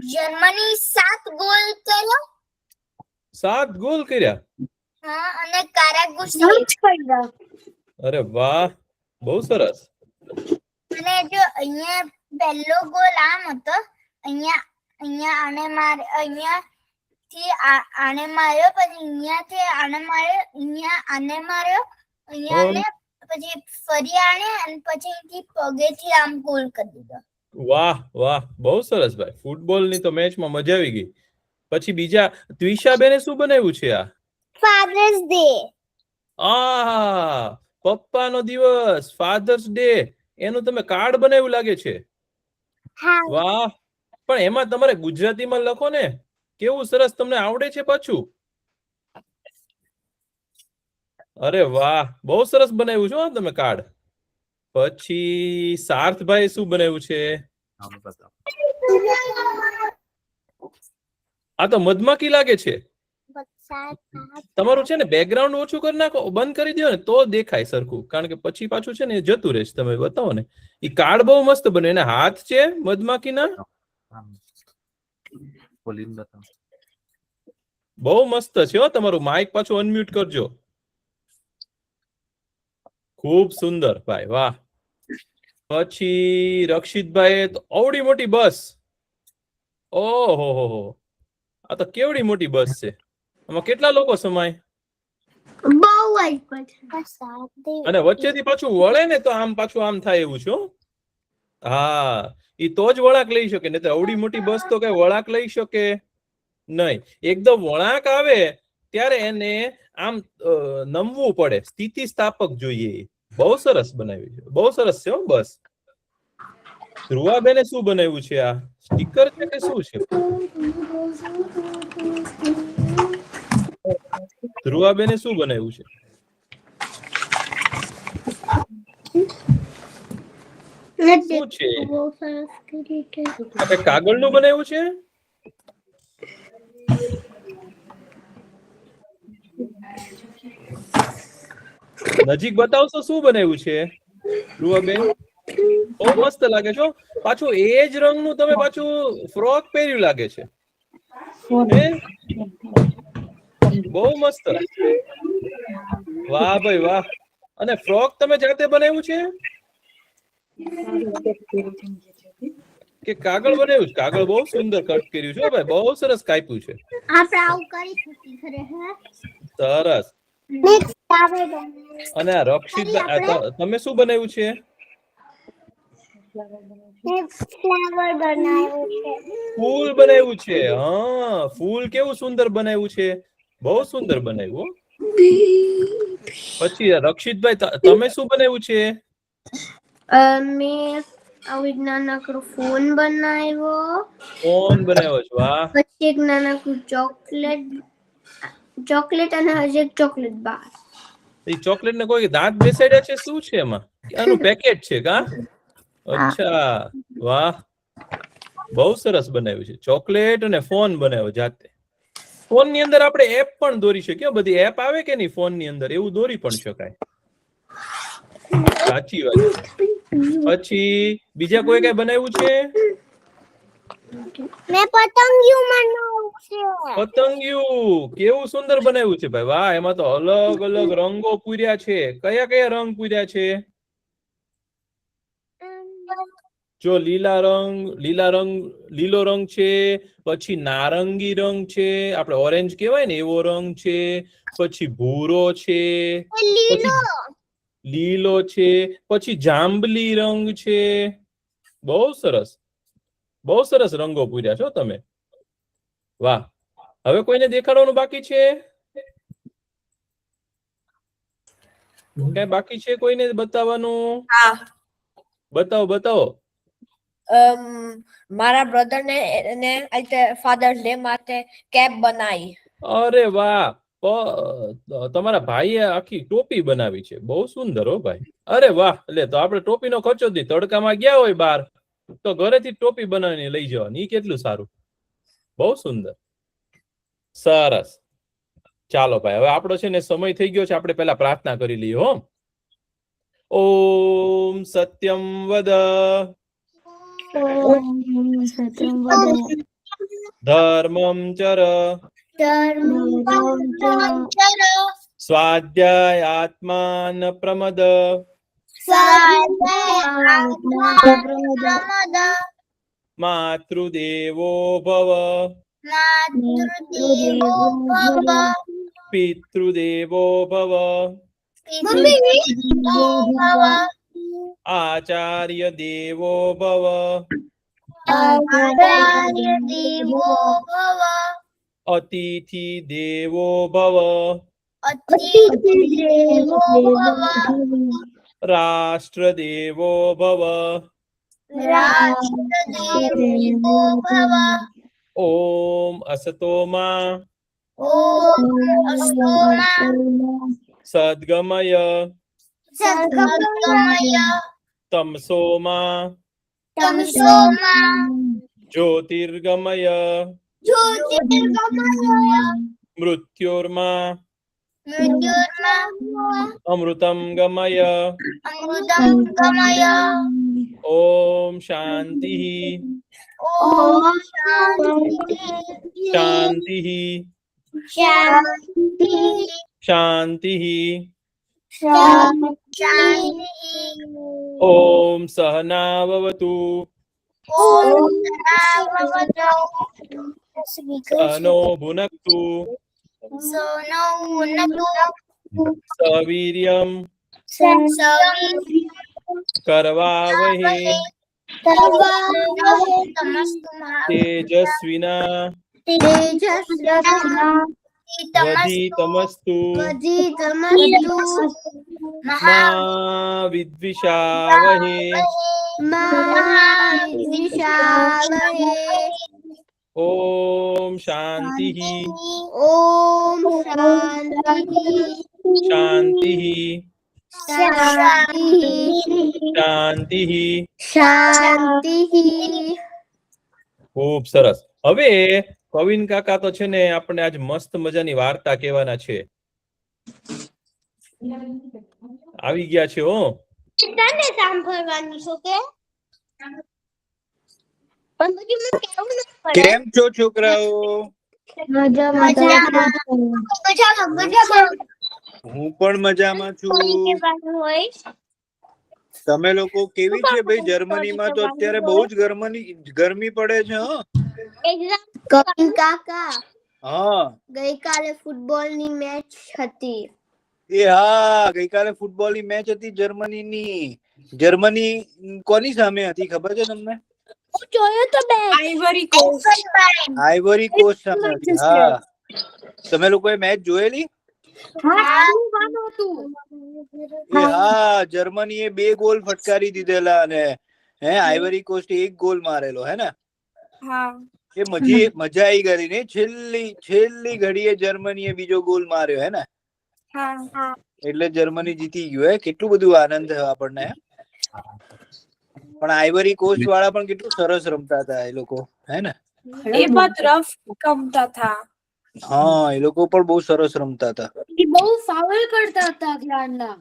Germany 7 goal કર્યો. 7 goal કર્યા. હા, અને કારાગુસ. અરે વાહ, બહુ સરસ. અને જો અહીંયા પહેલો ગોલ આમ હતો, અહીંયા આને મારે, અહીંયાથી આને માર્યો, પછી અહીંયાથી આને માર્યો, અહીંયા આને માર્યો, અહીંયા આને, પછી ફરી આને, અને પછી અહીંથી પગેથી આમ ગોલ કરી દીધો. વાહ વાહ, બહુ સરસ ભાઈ. ફૂટબોલ ની તો મેચમાં મજા આવી ગઈ. પછી બીજા ત્વિષાબેને શું બનાવ્યું છે? આ ફાધર્સ ડે. પપ્પાનો દિવસ, ફાધર્સ ડે, એનું તમે કાર્ડ બનાવ્યું લાગે છે. વાહ, પણ એમાં તમારે ગુજરાતીમાં લખો ને. કેવું સરસ, તમને આવડે છે પાછું. અરે વાહ, બહુ સરસ બનાવ્યું છે તમે કાર્ડ. પછી સાર્થભાઈ શું બનાવ્યું છે? આ તો મધમાખી લાગે છે. તમારું છે ને બેકગ્રાઉન્ડ ઓછું કરી નાખો, બંધ કરી દો ને તો દેખાય સરખું, કારણ કે પછી પાછું છે ને એ જતું રહેશે. તમે બતાવો ને. એ કાર્ડ બહુ મસ્ત બને. એના હાથ છે મધમાખીના, બહુ મસ્ત છે. તમારું માઇક પાછું અનમ્યુટ કરજો. ખૂબ સુંદર ભાઈ, વાહ. પછી રક્ષિતભાઈ તો અવડી મોટી બસ. ઓહો, આ તો કેવડી મોટી બસ છે. આમાં કેટલા લોકો સમાય? અને વચ્ચેથી પાછું વળે ને તો આમ પાછું આમ થાય એવું છે. હા, ઈ તો જ વળાંક લઈ શકે, ને તો અવડી મોટી બસ તો કઈ વળાંક લઈ શકે નહીં. એકદમ વળાંક આવે ત્યારે એને આમ નમવું પડે, સ્થિતિ સ્થાપક જોઈએ. બહુ સરસ બનાવ્યું છે, બહુ સરસ છે બસ. ધ્રુવાબેને શું બનાવ્યું છે? આ સ્ટીકર છે કે શું છે? ધ્રુવાબેને શું બનાવ્યું છે? શું છે? કાગળનું બનાવ્યું છે? નજીક બતાવશો શું બનાવ્યું છે ધ્રુવાબેન? બહુ મસ્ત લાગે છે. પાછું એ જ રંગનું તમે પાછું ફ્રોક પહેર્યું લાગે છે. બહુ મસ્ત. વાહ ભાઈ વાહ. અને ફ્રોક તમે જાતે બનાવ્યું છે કે કાગળ બનાવ્યું છે? કાગળ બહુ સુંદર કટ કર્યું છે ભાઈ, બહુ સરસ કાપ્યું છે. સરસ. અને આ રક્ષિતભાઈ, તમે શું બનાવ્યું છે? ફૂલ બનાવ્યું છે. હા, ફૂલ કેવું સુંદર બનાવ્યું છે, બહુ સુંદર બનાવ્યું. પછી રક્ષિતભાઈ, તમે શું બનાવ્યું છે? મેં આવી નાનકડો ફોન બનાવ્યો. ફોન બનાવ્યો છે. વાહ. પછી એક નાનકડું ચોકલેટ અને હજી એક ચોકલેટ બાર. એ ચોકલેટ ને કોઈ દાંત બેસાડ્યા છે? શું છે એમાં? આનું પેકેટ છે કા? અચ્છા, વાહ, બહુ સરસ બનાવ્યું છે. ચોકલેટ અને ફોન બનાવ્યો જાતે. ફોન ની અંદર આપણે એપ પણ દોરી શકીએ. બધી એપ આવે કે નહીં ફોન ની અંદર, એવું દોરી પણ શકાય. સાચી વાત. પછી બીજા કોઈ કઈ બનાવ્યું છે? મેં પતંગિયું બનાવ્યું છે. પતંગિયું કેવું સુંદર બનાવ્યું છે ભાઈ, વાહ. એમાં તો અલગ અલગ રંગો પૂર્યા છે. કયા કયા રંગ પૂર્યા છે? જો લીલો રંગ છે, પછી નારંગી રંગ છે, આપણે ઓરેન્જ કહેવાય ને એવો રંગ છે, પછી ભૂરો છે, પછી લીલો છે, પછી જાંબલી રંગ છે. બહુ સરસ, બહુ સરસ રંગો પૂર્યા છો તમે. વાહ. હવે કોઈને દેખાડવાનું બાકી છે? કઈ બાકી છે કોઈને બતાવવાનું? બતાવો. મારા બ્રધર ને ફાધર્સ ડે માટે કેપ બનાવી. અરે વાહ, તમારા ભાઈએ આખી ટોપી બનાવી છે. બહુ સુંદર હો ભાઈ. અરે વાહ. એટલે તો આપણે ટોપીનો ખર્ચો જ નહીં. તડકામાં ગયા હોય બહાર તો ઘરેથી ટોપી બનાવીને લઈ જવાની. કેટલું સારું, બહુ સુંદર, સરસ. ચાલો ભાઈ, હવે આપણો છે ને સમય થઈ ગયો છે. આપણે પહેલા પ્રાર્થના કરી લઈએ. હો. ઓમ સત્યમ વદ. ધર્મં ચર ધર્મં ચર સ્વાધ્યાયાત્માન પ્રમદ સ્વાધ્યાયાત્માન માતૃદેવો ભવ માતૃદેવો ભવ પિતૃદેવો ભવ પિતૃદેવો ભવ આચાર્ય દેવો ભવ આચાર્ય દેવો ભવ અતિથિ દેવો ભવ અતિથિ દેવો ભવ રાષ્ટ્ર દેવો ભવ રાષ્ટ્રદેવો ભવ ઓમ અસતો માં ઓમ અસ્તોમા સદ્ગમય સદ્ગમય તમસો માં તમસોમા જ્યોતિર્ગમય જ્યોતિર્ગમય મૃત્યોર્માં મૃત્યુર્મા અમૃતમ ગમય અમૃતમ ગમય ઓમ શાંતિ ઓમ શાંતિ શાંતિ શાંતિ શાંતિ શાંતિ ઓમ સહનાવવતુ ઓમ સદાવવતુ સનો ભુનક્તુ સોનો ઉન્નતુ સવીર્યમ સવિ કરવાવહે તમસ્તુ તેજસ્વિના વધિતમસ્તુ મા વિદ્વિષાવહે ઓમ શાંતિ ઓમ શાંતિ શાંતિ શાંતિ શાંતિ. ખૂબ સરસ. હવે કવિન કાકા તો છે ને આપણે આજ મસ્ત મજાની વાર્તા કહેવાના છે. આવી ગયા છે હો. તને સાંભળવાનું છો કે પણ પછી મને કેવું ન પડે. કેમ છો છોકરાઓ? હું પણ મજામાં છું. કહેવાનું હોય તમે લોકો કેવી છે ભાઈ? જર્મનીમાં તો અત્યારે બહુ જ ગરમી પડે છે. એક્ઝામ. કવિન કાકા, હા ગઈકાલે ફૂટબોલ ની મેચ હતી. હા, ગઈકાલે ફૂટબોલ ની મેચ હતી જર્મનીની. જર્મની કોની સામે હતી ખબર છે તમને? હું જોયો તો બે આઇવરી કોસ્ટ સામે હતી. હા, તમે લોકોએ મેચ જોયેલી? હા, જર્મનીએ 2 ગોલ ફટકારી દીધેલા અને આઇવરી કોસ્ટ 1 ગોલ મારેલો હે ને. એ મજા આવી ગઈ ને. છેલ્લી ઘડીએ જર્મનીએ બીજો ગોલ માર્યો હે ને. એટલે જર્મની જીતી ગયું. હે કેટલું બધું આનંદ થયો આપણને. પણ આઇવરી કોસ્ટ વાળા પણ કેટલું સરસ રમતા હતા એ લોકો, હે ને. એ बहुत रफ रमता था. હા, એ લોકો પણ બહુ સરસ રમતા હતા. એ બહુ ફાઉલ કરતા હતા ગ્રાન્ડા.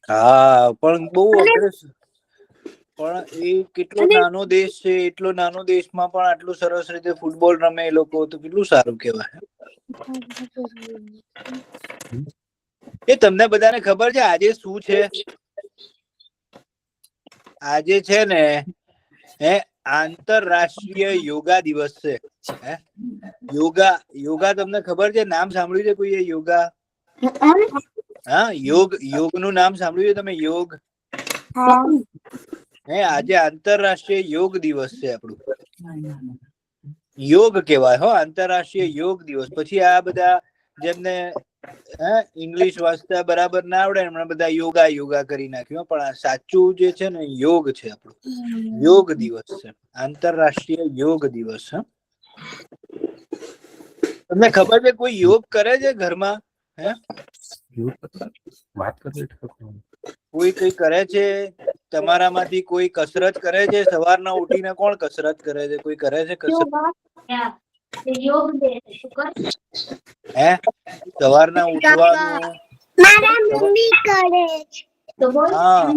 હા, પણ બહુ અગ્રેસિવ. પણ એ કેટલો નાનો દેશ છે, એટલો નાનો દેશમાં પણ આટલું સરસ રીતે ફૂટબોલ રમે એ લોકો, તો કેટલું સારું કહેવાય. એ તમને બધાને ખબર છે આજે શું છે? આજે છે ને આંતરરાષ્ટ્રીય યોગા દિવસ છે. યોગા તમને ખબર છે? નામ સાંભળ્યું છે કોઈએ યોગા? હા, યોગ નું નામ સાંભળ્યું છે તમે? યોગ. આજે આંતરરાષ્ટ્રીય યોગ દિવસ છે આપણું. યોગ કેવાય હો, આંતરરાષ્ટ્રીય યોગ દિવસ. પછી આ બધા જેમને ઇંગ્લિશ વાંચતા બરાબર ના આવડે એમણે બધા યોગા કરી નાખ્યું. પણ આ સાચું જે છે ને યોગ છે આપણું. યોગ દિવસ છે, આંતરરાષ્ટ્રીય યોગ દિવસ. તમને ખબર છે કોઈ યોગ કરે છે ઘરમાં? કોઈ કઈ કરે છે તમારામાંથી? કોઈ કસરત કરે છે? સવારના ઉઠીને કોણ કસરત કરે છે? કોઈ કરે છે કસરત? સવારના ઉઠવાનું? મારા મમ્મી કરે. હા,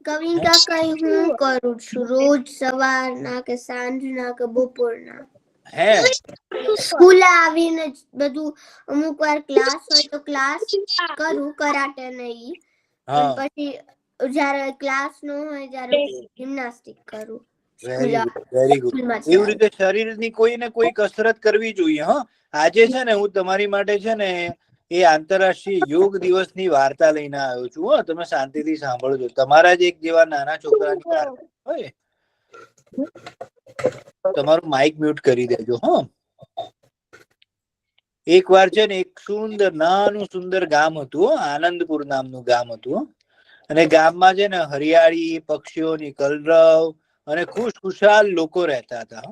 કવિન કાકા હું કરું છું રોજ સવારના કે સાંજના કે બપોરના. હે સ્કૂલે આવીને બધું અમુક વાર ક્લાસ હોય તો ક્લાસ કરું કરાટે નહીં, હા પણ પછી જ્યારે ક્લાસ ન હોય ત્યારે જિમ્નાસ્ટિક કરું. Very good very good. એવી રીતે શરીરની કોઈ ને કોઈ કસરત કરવી જોઈએ. હા, આજે છે ને હું તમારી માટે છે ને એ આંતરરાષ્ટ્રીય યોગ દિવસની વાર્તા લઈને આવ્યો છું. હો, તમે શાંતિથી સાંભળજો. તમારા જ એક જેવા નાના છોકરાની વાર્તા હોય. તમારું માઇક મ્યુટ કરી દેજો. હો, એક વાર છે ને એક સુંદર નાનું સુંદર ગામ હતું. આનંદપુર નામનું ગામ હતું. અને ગામમાં છે ને હરિયાળી, પક્ષીઓની કલરવ અને ખુશખુશાલ લોકો રહેતા હતા.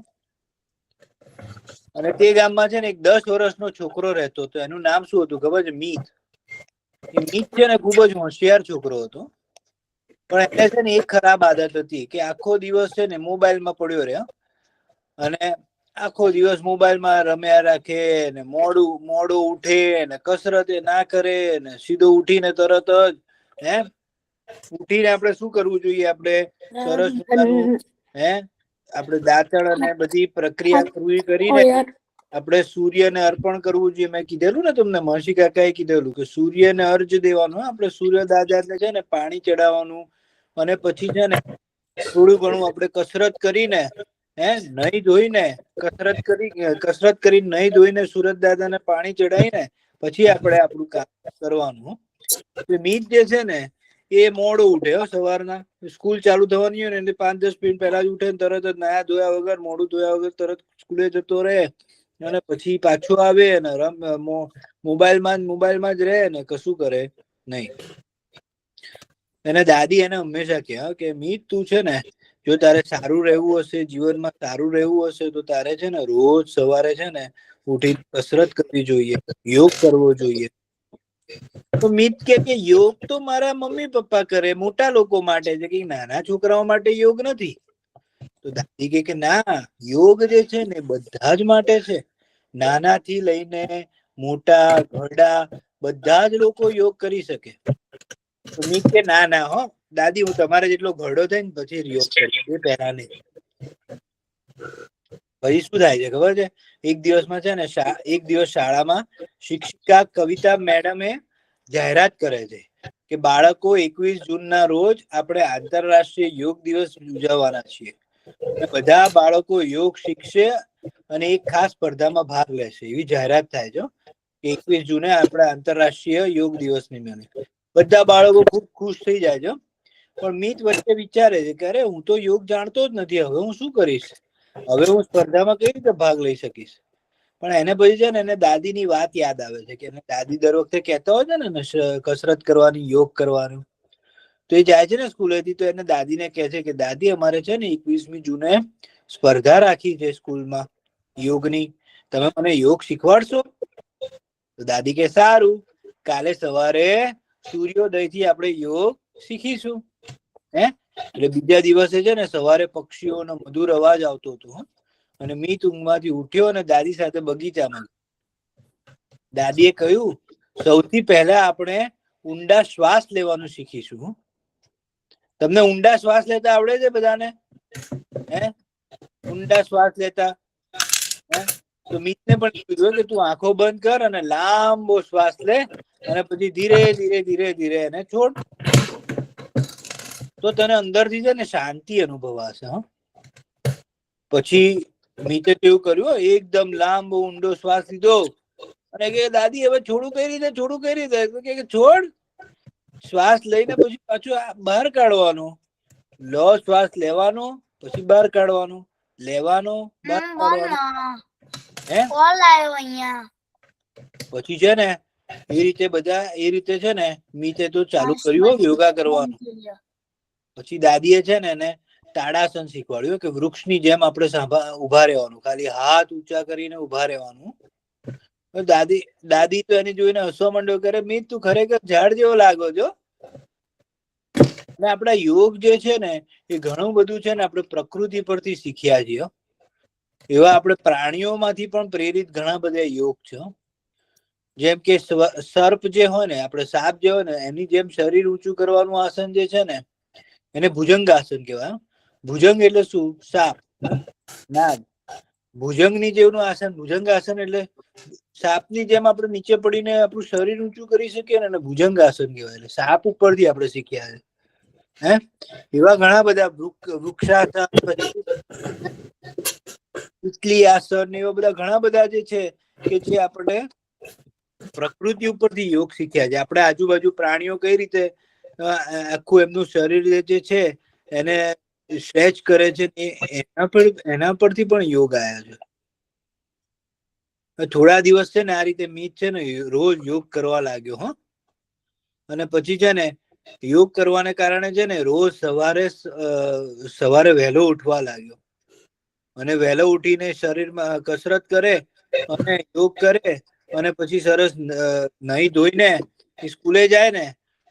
અને તે ગામમાં છે ને એક 10 વર્ષનો છોકરો રહેતો હતો. એનું નામ શું હતું ખબર છે? મીત. એ મીત છે ને ખૂબ જ હોશિયાર છોકરો હતો. પણ એને છે ને એક ખરાબ આદત હતી કે આખો દિવસ છે ને મોબાઈલમાં પડ્યો રહે અને આખો દિવસ મોબાઈલમાં રમ્યા રાખે ને મોડું ઉઠે ને કસરત ના કરે ને સીધો ઉઠીને તરત જ ઉઠીને આપણે શું કરવું જોઈએ? આપણે સરસ મજાનું આપણે દાંતણ અને બધી પ્રક્રિયા કરવી કરીને આપણે સૂર્યને અર્પણ કરવું જોઈએ. મેં કીધેલું ને તમને, મહર્ષિ કાકાએ કીધેલું કે સૂર્યને અર્જ દેવાનું. આપણે સૂર્ય દાદાને છે ને પાણી ચડાવવાનું અને પછી છે ને થોડું ઘણું આપણે કસરત કરીને નહીં ધોઈને કસરત કરીને નહીં ધોઈને સૂરજ દાદાને પાણી ચડાવીને પછી આપણે આપણું કામ કરવાનું. મીત જે છે ને એ મોડો ઉઠે. સવારના સ્કૂલ ચાલુ થવાની હોય ને 5-10 મિનિટ પહેલા જ ઉઠે ને તરત જ નાયા ધોયા વગર, મોડું ધોયા વગર તરત સ્કૂલે જતો રહે અને પછી પાછો આવે ને મોબાઈલમાં જ રહે ને કશું કરે નહીં. એને દાદી એને હંમેશા કહે કે મીત, તું છે ને જો તારે સારું રહેવું હશે, જીવનમાં સારું રહેવું હશે તો તારે છે ને રોજ સવારે છે ને ઉઠી કસરત કરવી જોઈએ, યોગ કરવો જોઈએ. તો મીત કે યોગ તો મારા મમ્મી પપ્પા કરે, મોટા લોકો માટે છે, કે નાના છોકરાઓ માટે યોગ નથી. તો દાદી કે ના, યોગ જે છે ને બધા જ માટે છે. નાના થી લઈને મોટા ઘરડા બધા જ લોકો યોગ કરી શકે. તો મીત કે ના હો દાદી, હું તમારે જેટલો ઘરડો થાય ને પછી યોગ કરીશ, પહેલા નહીં. પછી શું થાય છે ખબર છે? એક દિવસ શાળામાં શિક્ષિકા કવિતા મેડમે જાહેરાત કરે છે કે બાળકો 21 જૂનના રોજ આપણે આંતરરાષ્ટ્રીય યોગ દિવસ ઉજવવાના છીએ. બધા બાળકો યોગ શીખશે અને એક ખાસ સ્પર્ધામાં ભાગ લેશે, એવી જાહેરાત થાય છે. 21 જૂને આપણે આંતરરાષ્ટ્રીય યોગ દિવસ નિમિત્તે બધા બાળકો ખૂબ ખુશ થઈ જાય છે. પણ મીત વચ્ચે વિચારે છે કે અરે, હું તો યોગ જાણતો જ નથી, હવે હું શું કરીશ? હવે હું સ્પર્ધામાં કઈ રીતે ભાગ લઈ શકીશ? પણ એને પછી છે ને એને દાદીની વાત યાદ આવે છે કે દાદી દર વખતે કહેતા હોય છે ને કસરત કરવાની, યોગ કરવાનું. તો એ જાય છે ને સ્કૂલેથી, તો એને દાદીને કહે છે કે દાદી, અમારે છે ને 21મી જૂને સ્પર્ધા રાખી છે સ્કૂલમાં યોગની, તમે મને યોગ શીખવાડશો? તો દાદી કે સારું, કાલે સવારે સૂર્યોદયથી આપણે યોગ શીખીશું. એટલે બીજા દિવસે છે ને સવારે પક્ષીઓનો મધુર અવાજ આવતો હતો અને મીત ઊંઘમાંથી ઉઠ્યો અને દાદી સાથે બગીચામાં. દાદીએ કહ્યું, સૌથી પહેલા આપણે ઊંડા શ્વાસ લેવાનું શીખીશું. તમને ઊંડા શ્વાસ લેતા આવડે છે બધાને? ઊંડા શ્વાસ લેતા? તો મીતને પણ કીધું કે તું આંખો બંધ કર અને લાંબો શ્વાસ લે અને પછી ધીરે ધીરે ધીરે ધીરે એને છોડ. તો તને અંદરથી છે ને શાંતિ અનુભવાશે. પછી મીતે કેવું કર્યું? એકદમ લાંબો ઊંડો શ્વાસ લીધો અને કે દાદી, હવે છોડું કઈ રીતે? કે છોડ. શ્વાસ લઈને પછી પાછું બહાર કાઢવાનો. લો શ્વાસ લેવાનો, પછી બહાર કાઢવાનો, લેવાનો, બહાર કાઢવાનો. પછી છે ને એ રીતે છે ને મીતે તો ચાલુ કર્યું યોગા કરવાનું. પછી દાદીએ છે ને એને તાડાસન શીખવાડ્યું કે વૃક્ષની જેમ આપણે ઉભા રહેવાનું, ખાલી હાથ ઊંચા કરીને ઉભા રહેવાનું. દાદી તો એને જોઈને હસવા માંડ્યો, કરે મીત, તું ખરેખર ઝાડ જેવો લાગો છો. અને આપણા યોગ જે છે ને એ ઘણું બધું છે ને આપણે પ્રકૃતિ પરથી શીખ્યા છીએ. એવા આપણે પ્રાણીઓમાંથી પણ પ્રેરિત ઘણા બધા યોગ છે. જેમ કે સર્પ જે હોય ને, આપણે સાપ જે હોય ને, એની જેમ શરીર ઊંચું કરવાનું આસન જે છે ને એને ભુજંગ આસન કહેવાય. ભુજંગ એટલે શું? સાપ, નાગ. ભુજંગની જેવનું આસન. ભુજંગ આસન એટલે સાપની જેમ આપણે નીચે પડીને આપણું શરીર ઊંચું કરી શકીએ ને, ભુજંગ આસન કહેવાય. એટલે સાપ ઉપરથી આપણે શીખ્યા છે. હે એવા ઘણા બધા વૃક્ષાસન, તિતલી આસન, એવા બધા ઘણા બધા જે છે કે જે આપણે પ્રકૃતિ ઉપરથી યોગ શીખ્યા છે. આપણે આજુબાજુ પ્રાણીઓ કઈ રીતે આખું એમનું શરીર જે છે એને સ્ટ્રેચ કરે છે, એના પરથી પણ યોગ આવ્યા છે. થોડા દિવસ છે ને આ રીતે મિત છે ને રોજ યોગ કરવા લાગ્યો. હો, અને પછી છે ને યોગ કરવાને કારણે છે ને રોજ સવારે વહેલો ઉઠવા લાગ્યો, અને વહેલો ઉઠીને શરીરમાં કસરત કરે અને યોગ કરે, અને પછી સરસ નહીં ધોઈને સ્કૂલે જાય ને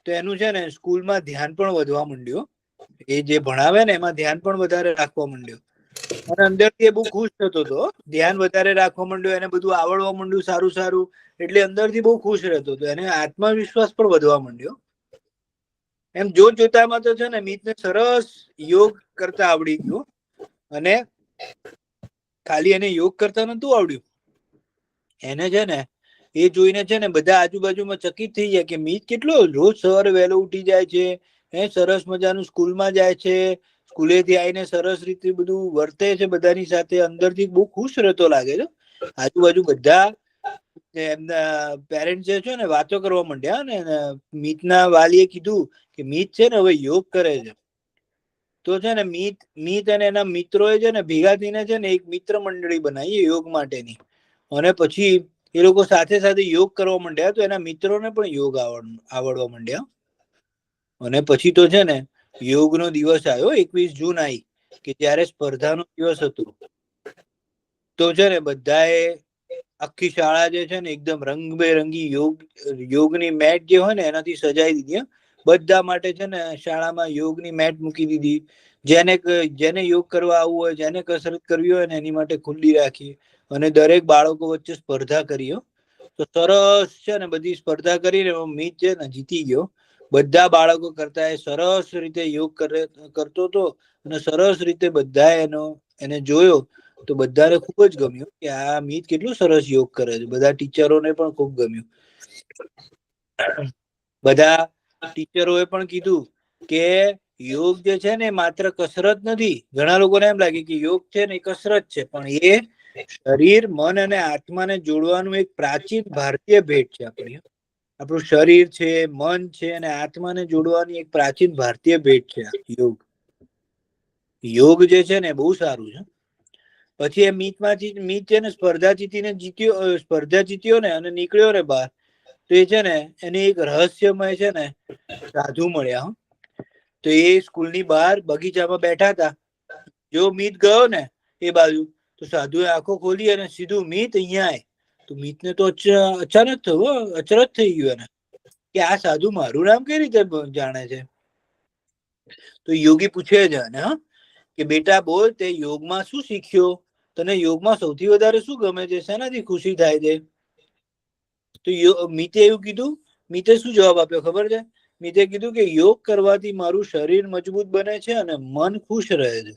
તો એનું છે ને સ્કૂલમાં ધ્યાન પણ વધવા માંડ્યું. એ જે ભણાવે ને એમાં ધ્યાન પણ વધારે રાખવા માંડ્યો, અને અંદરથી એ બહુ ખુશ થતો હતો. ધ્યાન વધારે રાખવા માંડ્યો, એને બધું આવડવા માંડ્યું સારું, એટલે અંદરથી બહુ ખુશ રહેતો હતો. એને આત્મવિશ્વાસ પણ વધવા માંડ્યો. એમ જોતામાં તો છે ને મિતને સરસ યોગ કરતા આવડી ગયો, અને ખાલી એને યોગ કરતા નતું આવડ્યું, એને છે ને એ જોઈને છે ને બધા આજુબાજુમાં ચકિત થઈ જાય કે મિત કેટલો રોજ સવારે વહેલો ઉઠી જાય છે, સરસ મજાનું સ્કૂલમાં જાય છે, સ્કૂલેથી આવીને સરસ રીતે બધું વર્તે છે બધાની સાથે, અંદરથી બહુ ખુશ રહેતો લાગે છે. આજુબાજુ બધા એમના પેરેન્ટ જે છે ને વાતો કરવા માંડ્યા, ને મિતના વાલીએ કીધું કે મિત છે ને હવે યોગ કરે છે. તો છે ને મિત અને એના મિત્રોએ છે ને ભેગા થઈને છે ને એક મિત્ર મંડળી બનાવી યોગ માટેની, અને પછી એ લોકો સાથે યોગ કરવા માંડ્યા. તો એના મિત્રોને પણ યોગ આવડવા માંડ્યા. અને પછી તો છે ને યોગનો દિવસ આવ્યો, 21 જૂન આવી, કે જયારે સ્પર્ધાનો દિવસ હતો. તો છે ને બધાએ આખી શાળા જે છે ને એકદમ રંગબેરંગી યોગની મેટ જે હોય ને એનાથી સજાઈ દીધી. બધા માટે છે ને શાળામાં યોગની મેટ મૂકી દીધી. જેને યોગ કરવા આવવું હોય, જેને કસરત કરવી હોય ને એની માટે ખુલ્લી રાખી, અને દરેક બાળકો વચ્ચે સ્પર્ધા કરી. તો સરસ છે ને બધી સ્પર્ધા કરીને મિત છે ને જીતી ગયો. બધા બાળકો કરતા એ સરસ રીતે યોગ કરતો હતો, અને સરસ રીતે બધા એને જોયો તો બધાને ખૂબ જ ગમ્યું કે આ મિત કેટલું સરસ યોગ કરે છે. બધા ટીચરોને પણ ખૂબ ગમ્યું. બધા ટીચરોએ પણ કીધું કે યોગ જે છે ને માત્ર કસરત નથી. ઘણા લોકોને એમ લાગે કે યોગ છે ને એ કસરત છે, પણ એ શરીર, મન અને આત્માને જોડવાનું એક પ્રાચીન ભારતીય ભેટ છે. આપણું શરીર છે, મન છે અને આત્માને જોડવાની એક પ્રાચીન ભારતીય ભેટ છે યોગ જે છે ને બહુ સારું છે. પછી એ મિત છે ને સ્પર્ધા જીત્યો ને અને નીકળ્યો ને બહાર. તો એ છે ને એને એક રહસ્યમય છે ને સાધુ મળ્યા. તો એ સ્કૂલની બહાર બગીચામાં બેઠા હતા. જો મિત ગયો ને એ બાજુ, તો સાધુએ આંખો ખોલી અને સીધું મિત અહીંયા આય. તો મિતને તો અચાનક થયું, અચરજ થઈ ગયું એને કે આ સાધુ મારું નામ કઈ રીતે જાણે છે. તો યોગી પૂછે છે કે બેટા બોલ, તે યોગમાં શું શીખ્યો? તને યોગમાં સૌથી વધારે શું ગમે છે? શેનાથી ખુશી થાય છે? તો મિતે એવું કીધું. મિતે શું જવાબ આપ્યો ખબર છે? મિતે કીધું કે યોગ કરવાથી મારું શરીર મજબૂત બને છે અને મન ખુશ રહે છે.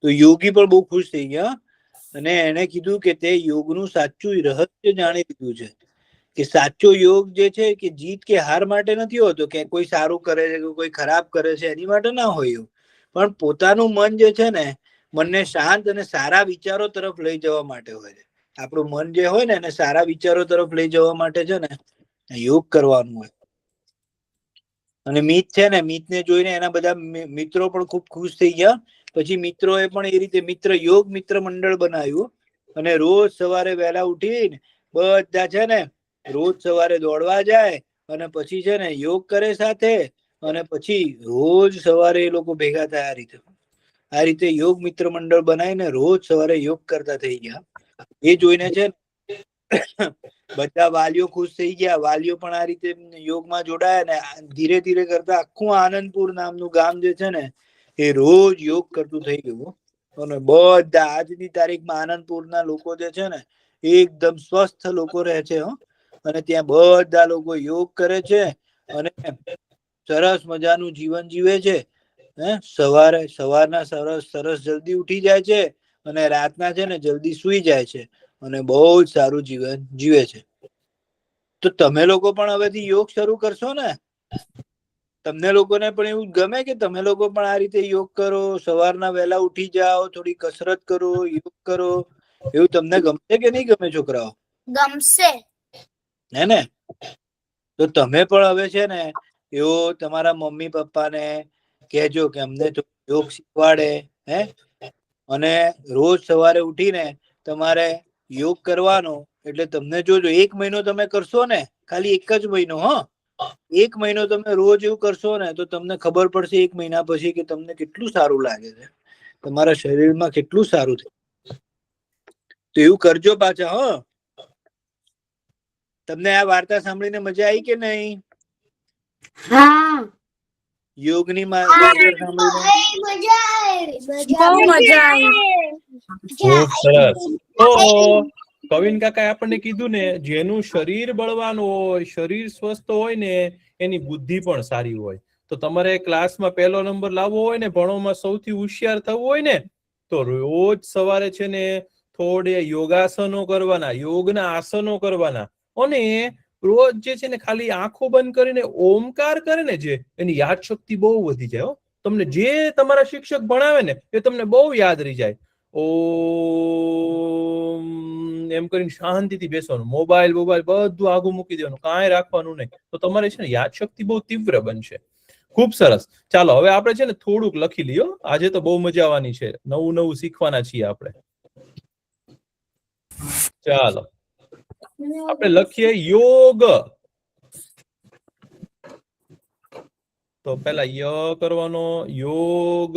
તો યોગી પણ બહુ ખુશ થઈ ગયા, અને એને કીધું કે તે યોગનું સાચું રહસ્ય જાણી લીધું છે. કે સાચો યોગ જે છે કે જીત કે હાર માટે નથી હોતો, કે કોઈ સારું કરે છે કે કોઈ ખરાબ કરે છે એની માટે ના હોય, પણ પોતાનું મન જે છે ને, મનને શાંત અને સારા વિચારો તરફ લઈ જવા માટે હોય છે. આપણું મન જે હોય ને એને સારા વિચારો તરફ લઈ જવા માટે છે ને યોગ કરવાનું હોય. અને મિત છે ને, મિતને જોઈને એના બધા મિત્રો પણ ખૂબ ખુશ થઈ ગયા. પછી મિત્રોએ પણ એ રીતે યોગ મિત્ર મંડળ બનાવ્યું, અને રોજ સવારે વહેલા ઉઠીને બધા છે ને રોજ સવારે દોડવા જાય, અને પછી છે ને યોગ કરે સાથે, અને પછી રોજ સવારે એ લોકો ભેગા થાય. આ રીતે યોગ મિત્ર મંડળ બનાવીને રોજ સવારે યોગ કરતા થઈ ગયા. એ જોઈને છે બધા વાલીઓ ખુશ થઈ ગયા. વાલીઓ પણ આ રીતે યોગમાં જોડાયા, ને ધીરે ધીરે કરતા આખું આનંદપુર નામનું ગામ જે છે ને એ રોજ યોગ કરતું થઈ ગયું. અને બધા આજની તારીખમાં આનંદપુરના લોકો જે છે ને એકદમ સ્વસ્થ લોકો રહે છે. અને ત્યાં બધા લોકો યોગ કરે છે, અને સરસ મજાનું જીવન જીવે છે. સવારના સરસ જલ્દી ઉઠી જાય છે, અને રાતના છે ને જલ્દી સુઈ જાય છે અને બહુ જ સારું જીવન જીવે છે. તો તમે લોકો પણ હવેથી યોગ શરૂ કરશો ને? તમને લોકોને પણ એવું ગમે કે તમે લોકો પણ આ રીતે યોગ કરો, સવારના વહેલા ઉઠી જાઓ, થોડી કસરત કરો, યોગ કરો, એવું તમને ગમશે કે નહીં ગમે છોકરાઓ? ગમશે. હે ને? તો તમે પણ હવે છે ને એવો તમારા મમ્મી પપ્પાને કહેજો કે અમને યોગ શીખવાડે, હે? અને રોજ સવારે ઉઠીને તમારે યોગ કરવાનો. એટલે તમને જોજો 1 મહિનો તમે કરશો ને, ખાલી 1 જ મહિનો, 1 મહિનો તમે રોજ એવું કરશો ને તો તમને ખબર પડશે 1 મહિના પછી કે તમને કેટલું સારું લાગે છે, તમારા શરીરમાં કેટલું સારું છે. તો એવું કરજો પાછા. તમને આ વાર્તા સાંભળીને મજા આવી કે નહીં? હા, યોગની વાર્તા સાંભળીને બહુ મજા આવી. ખૂબ સરસ. તો કવિન કાકાએ આપણને કીધું ને, જેનું શરીર બળવાન હોય, શરીર સ્વસ્થ હોય ને, એની બુદ્ધિ પણ સારી હોય. તો તમારે ક્લાસમાં 1લો નંબર લાવવો હોય ને, ભણવામાં સૌથી હોશિયાર થવું હોય ને, તો રોજ સવારે છે ને થોડે યોગાસનો કરવાના, યોગના આસનો કરવાના, અને રોજ જે છે ને ખાલી આંખો બંધ કરીને ઓમકાર કરે ને, જે એની યાદ શક્તિ બહુ વધી જાય. તમને જે તમારા શિક્ષક ભણાવે ને એ તમને બહુ યાદ રહી જાય. ઓમ એમ કરીને શાંતિથી બેસવાનું, મોબાઈલ બધું આગું મૂકી દેવાનું, કાંઈ રાખવાનું નહીં. તો તમારે છે ને યાદ શક્તિ બહુ તીવ્ર બનશે. ખૂબ સરસ. ચાલો હવે આપણે છે ને થોડુંક લખી લઈએ. આજે તો બહુ મજા આવવાની છે, નવું નવું શીખવાના છીએ આપણે. ચાલો આપણે લખીએ યોગ. તો પેલા ય કરવાનો, યોગ.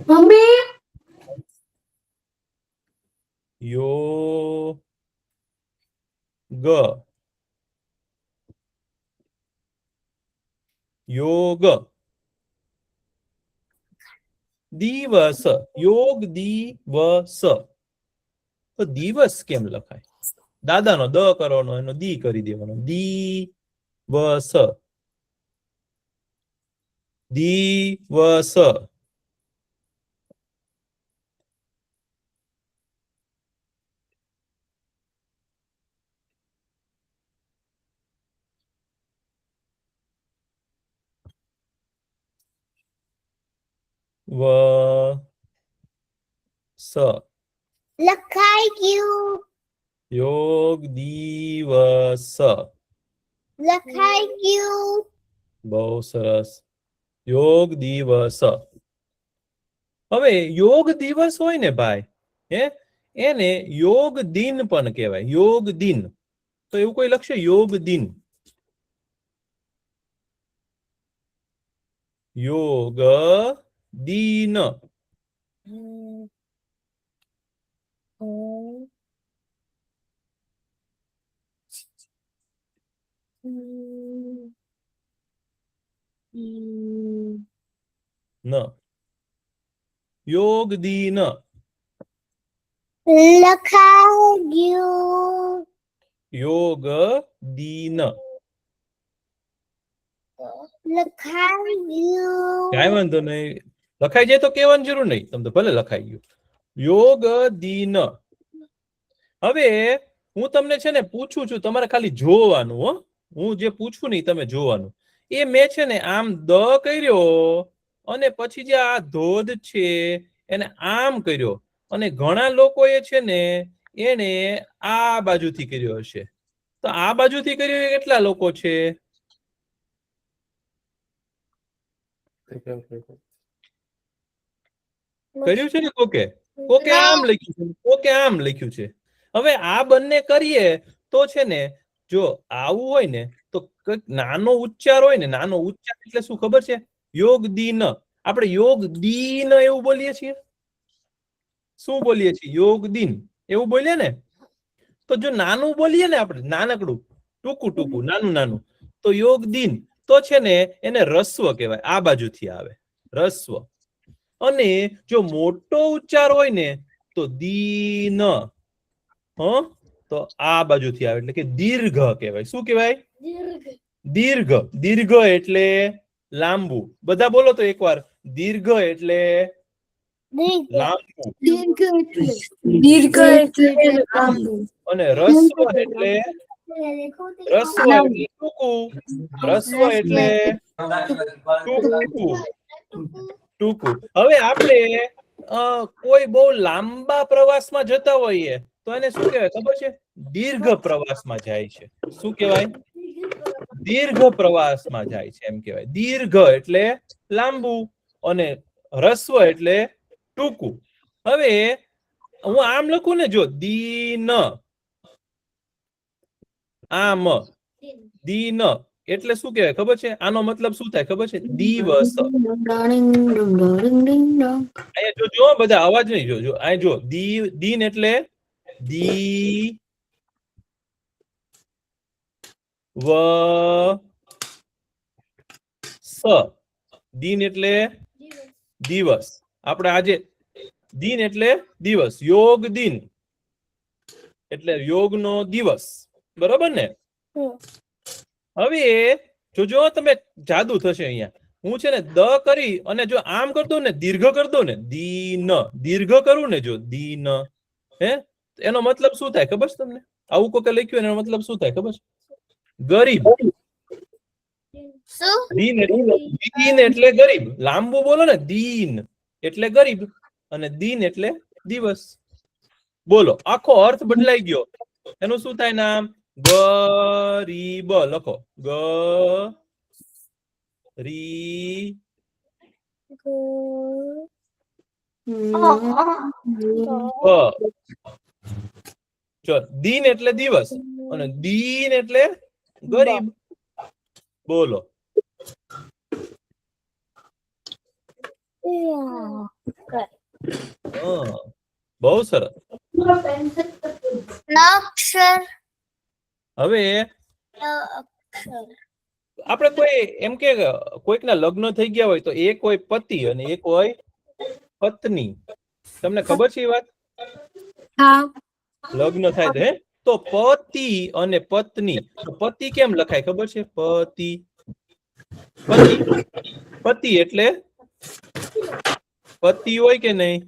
મમ્મી, યોગ. યોગ. દિવસ. યોગ દિવસ. તો દિવસ કેમ લખાય? દાદાનો દ કરવાનો, એનો દી કરી દેવાનો. દિવસ. દિવસ. લખાઈ ગયું. યોગ દિવસ. લખાઈ ગયું. બહુ સરસ. યોગ દિવસ. હવે યોગ દિવસ હોય ને ભાઈ, એને યોગ દિન પણ કહેવાય. યોગ દિન. તો એવું કોઈ લખશે? યોગ દિન. યોગ દિન. ન. યોગ દિન. લખાઈ ગયું. યોગ દિન. લખાઈ ગયું. કાંઈ વાંધો નહીં, લખાઈ જાય તો કહેવાની જરૂર નહીં, તમને ભલે લખાઈ ગયું. યોગ દિન. હવે હું તમને છે ને પૂછું છું, તમારે ખાલી જોવાનું. હું જે પૂછું ને તમે જોવાનું. એ મેં છે ને આમ દ કર્યો, અને પછી જે આ ધોધ છે એને આમ કર્યો, અને ઘણા લોકો એ છે ને એને આ બાજુથી કર્યો હશે. તો આ બાજુથી કર્યો એ કેટલા લોકો છે? કર્યું છે ને કોકે? કોકે આમ લખ્યું છે, કોકે આમ લખ્યું છે. હવે આ બંને કરીએ તો છે ને, જો આવું હોય ને તો નાનો ઉચ્ચાર હોય ને, નાનો ઉચ્ચાર એટલે શું ખબર છે? યોગ દિન. આપણે યોગ દિન એવું બોલીએ છીએ. શું બોલીએ છીએ? યોગ દિન એવું બોલીએ ને. તો જો નાનું બોલીએ ને આપણે, નાનકડું, ટૂંકું નાનું નાનું, તો યોગ દિન. તો છે ને એને રસ્વ કહેવાય. આ બાજુથી આવે રસ્વ. અને જો મોટો ઉચ્ચાર હોય ને તો દીન, તો આ બાજુથી આવે એટલે કે દીર્ઘ કહેવાય. શું કહેવાય? દીર્ઘ. દીર્ઘ એટલે લાંબુ. બધા બોલો તો એકવાર. દીર્ઘ એટલે લાંબુ. દીર્ઘ એટલે લાંબુ. અને રસ્વ એટલે ટૂંકું. રસ્વ એટલે ટૂંકું. હવે આપણે કોઈ બહુ લાંબા પ્રવાસમાં જતા હોઈએ તો એને શું કહેવાય ખબર છે? દીર્ઘ પ્રવાસમાં જાય છે. શું કહેવાય? દીર્ઘ પ્રવાસમાં જાય છે એમ કહેવાય. દીર્ઘ એટલે લાંબુ અને રસ્વ એટલે ટૂંકું. હવે હું આમ લખું ને, જો દીન, આમ દીન એટલે શું કહેવાય ખબર છે? આનો મતલબ શું થાય ખબર છે? દિવસ. અહીંયા જો બધા અવાજ નહીં જો અહીંયા જો દીન એટલે દી વ સ. દીન એટલે દિવસ. આપણે આજે દિન એટલે દિવસ. યોગ દિન એટલે યોગનો દિવસ. બરોબર ને? હવે જો તમે જાદુ થશે અહીંયા. હું છે ને દ કરી અને જો આમ કરતો ને દીર્ઘ કર દો ને, દીન દીર્ઘ કરું ને, જો દીન, હે, એનો મતલબ શું થાય ખબર છે તમને? આવું કોકે લખ્યું એનો મતલબ શું થાય ખબર છે? ગરીબ. દીન એટલે ગરીબ. લાંબુ બોલો ને, દીન એટલે ગરીબ અને દીન એટલે દિવસ. બોલો, આખો અર્થ બદલાઈ ગયો. એનું શું થાય નામ? ગરીબ લખો. દીન એટલે દિવસ અને દીન એટલે ગરીબ. બોલો. બહુ સરસ. હવે આપણે કોઈ એમ કે કોઈકના લગ્ન થઈ ગયા હોય તો એક હોય પતિ અને એક હોય પત્ની. તમને ખબર છે એ વાત? લગ્ન થાય તો તો પતિ અને પત્ની. પતિ કેમ લખાય ખબર છે? પતિ પતિ પતિ એટલે પતિ હોય કે નહીં?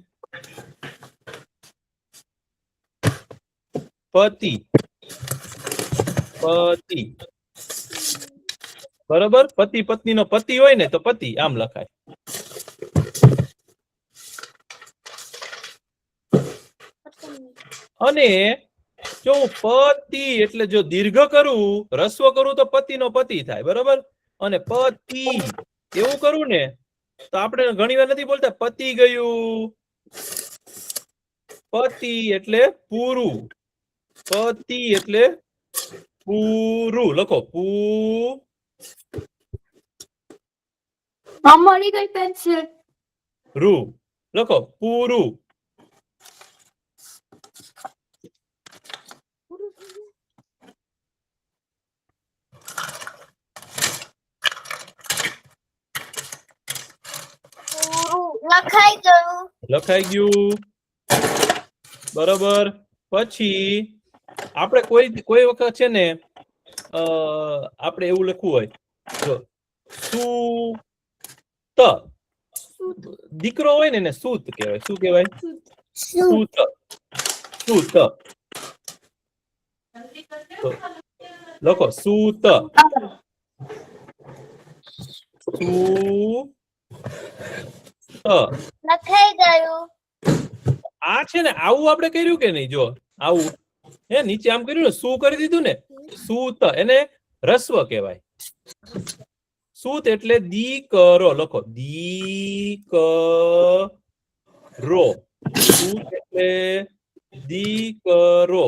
પતિ પતિ બરોબર. પતિ પત્ની નો પતિ હોય ને તો પતિ આમ લખાય. અને જો હું પતિ એટલે જો દીર્ઘ કરું, રસ્વ કરું તો પતિ નો પતિ થાય. બરોબર. અને પતિ એવું કરું ને તો આપણે ઘણી વાર નથી બોલતા પતિ ગયું. પતિ એટલે પૂરું. પતિ એટલે પૂરું. લખો મળી ગઈ પેન્સિલ. રૂ લખો પૂરું. લખાઈ ગયું. બરોબર. પછી આપણે કોઈ વખત છે ને આપણે એવું લખવું હોય, જો સૂત, દીકરો હોય ને એને સૂત કહેવાય. શું કહેવાય? સૂત. સૂત લખો. સૂત. લખાઈ ગયું. આ છે ને આવું આપણે કર્યું કે નહીં? જો આવું હે નીચે આમ કર્યું ને, શું કરી દીધું ને, સૂત. એને રસ્વ કહેવાય. સૂત એટલે દીકરો. લખો દીકરો. સૂત એટલે દીકરો.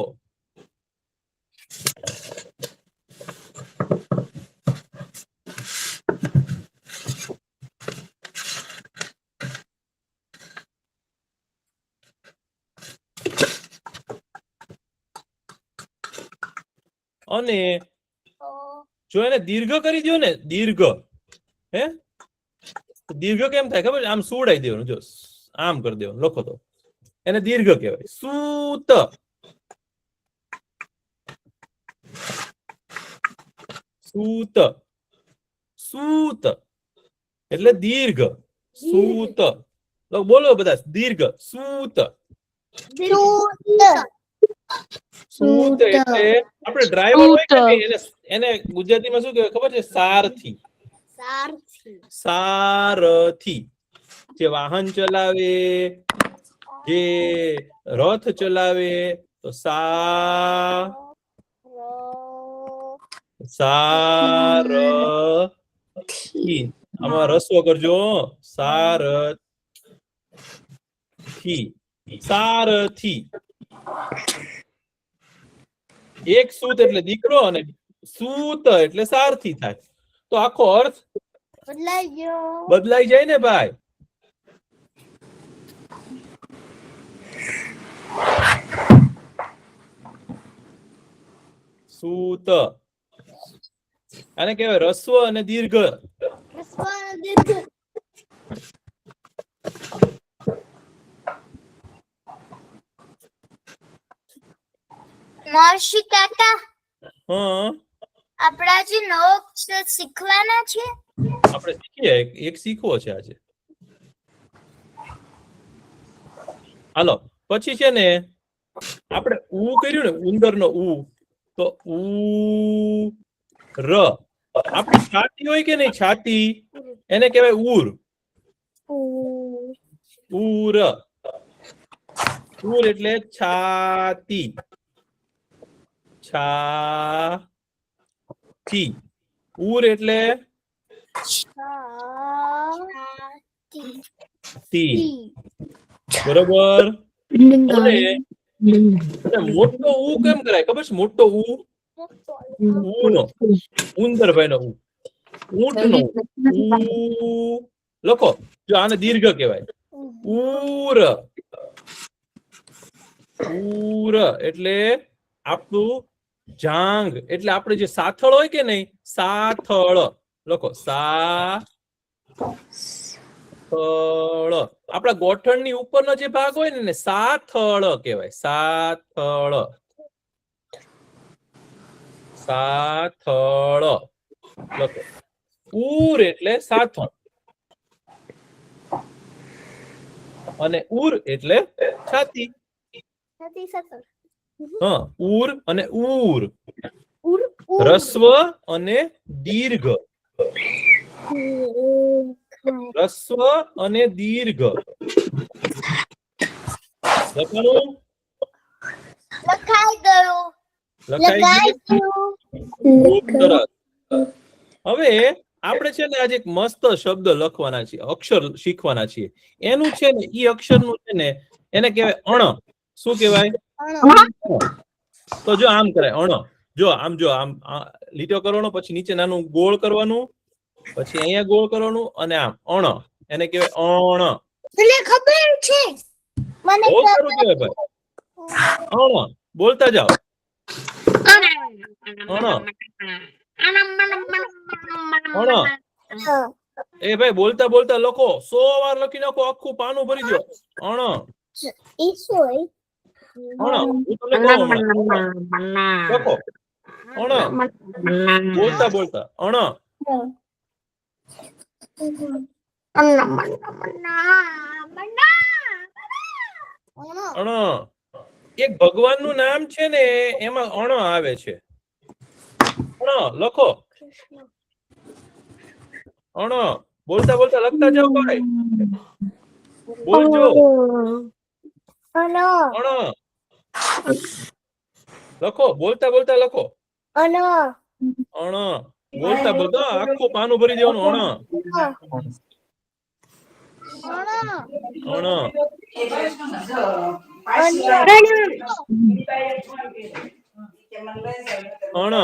અને જો એને દીર્ઘ કરી દો ને, દીર્ઘ, હે, દીર્ઘ કેમ થાય ખબર? આમ સુડાઈ દેવાનું. જો આમ કરી દેવાનું. લખો તો એને દીર્ઘ કહેવાય. સૂત. સૂત. સૂત એટલે દીર્ઘ. સૂત. બોલો બધા દીર્ઘ સૂત. સૂત એટલે આપણે ડ્રાઈવર હોય કે નહીં, એને ગુજરાતીમાં શું કહેવાય ખબર છે? સારથી. સારથી જે વાહન ચલાવે, જે રથ ચલાવે, તો સારથી. આમાં રસ્વ કરજો. સારથી. સારથી. એક સૂત એટલે દીકરો અને સૂત એટલે સારથી થાય. તો આખો અર્થ બદલાઈ જાય ને ભાઈ. સૂત આને કહેવાય રસ્વ અને દીર્ઘ. મહર્ષિ કાકા, હા, આપણા જે નવો અક્ષર શીખવાના છે, આપણે શીખીએ. એક શીખવો છે આજે. હાલો, પછી છે ને આપણે ઉ કર્યું ને, ઉંદરનો ઉ, તો ઉ ર. આપણી છાતી હોય કે નહીં, છાતી, એને કહેવાય ઉર. ઉર. ઉર એટલે છાતી. છાતી. ઉર એટલે તી. બરોબર. મોટો ઉ કેમ કરાય ખબર છે? મોટો ઉ, ઉનો, ઉંદરભાઈ નો ઉ, ઊંટ નો ઉ લખો. જો આને દીર્ઘ કહેવાય. ઉર. ઉર એટલે આપણું જાંગ, એટલે આપણે જે સાથળ હોય કે નહીં, સાથળ લખો. સાથળ. આપણા ગોઠણની ઉપરનો જે ભાગ હોય ને, સાથળ કહેવાય. સાથળ. સાથળ લખો. ઉર એટલે સાથળ અને ઉર એટલે છાતી. હા, ઉર અને ઉર. રસ્વ અને દીર્ઘ. રસ્વ અને દીર્ઘ. લખાણું? લખાઈ ગયું. લખાઈ ગયું. ખૂબ સરસ. હવે આપણે છે ને આજે એક મસ્ત શબ્દ લખવાના છીએ, અક્ષર શીખવાના છીએ. એનું છે ને ઈ અક્ષરનું છે ને એને કહેવાય અણ. શું કહેવાય? તો જો આમ કરાય અણ. જો આમ, જો આમ લીટો કરવાનો, પછી નીચે નાનું ગોળ કરવાનું, પછી અહીંયા ગોળ કરવાનું અને આમ અણ. એને કહેવાય અણ. મને ખબર છે. મને બહુ સારું કહેવાય ભાઈ. અણ બોલતા જાઓ. અણ. એ ભાઈ બોલતા બોલતા લખો. 100 વાર લખી નાખો, આખું પાનું ભરી દો. અણ. લખો. અણ. બોલતા બોલતા અણ. અણ. એક ભગવાનનું નામ છે ને, એમાં અણ આવે છે. અણ લખો. અણ. બોલતા બોલતા લખતા જાઓ ભાઈ. બોલજો. અણ લખો. બોલતા બોલતા લખો. અણ. બોલતા બોલતા આખું પાનું ભરી દેવાનું. અણ. અણ. અણ.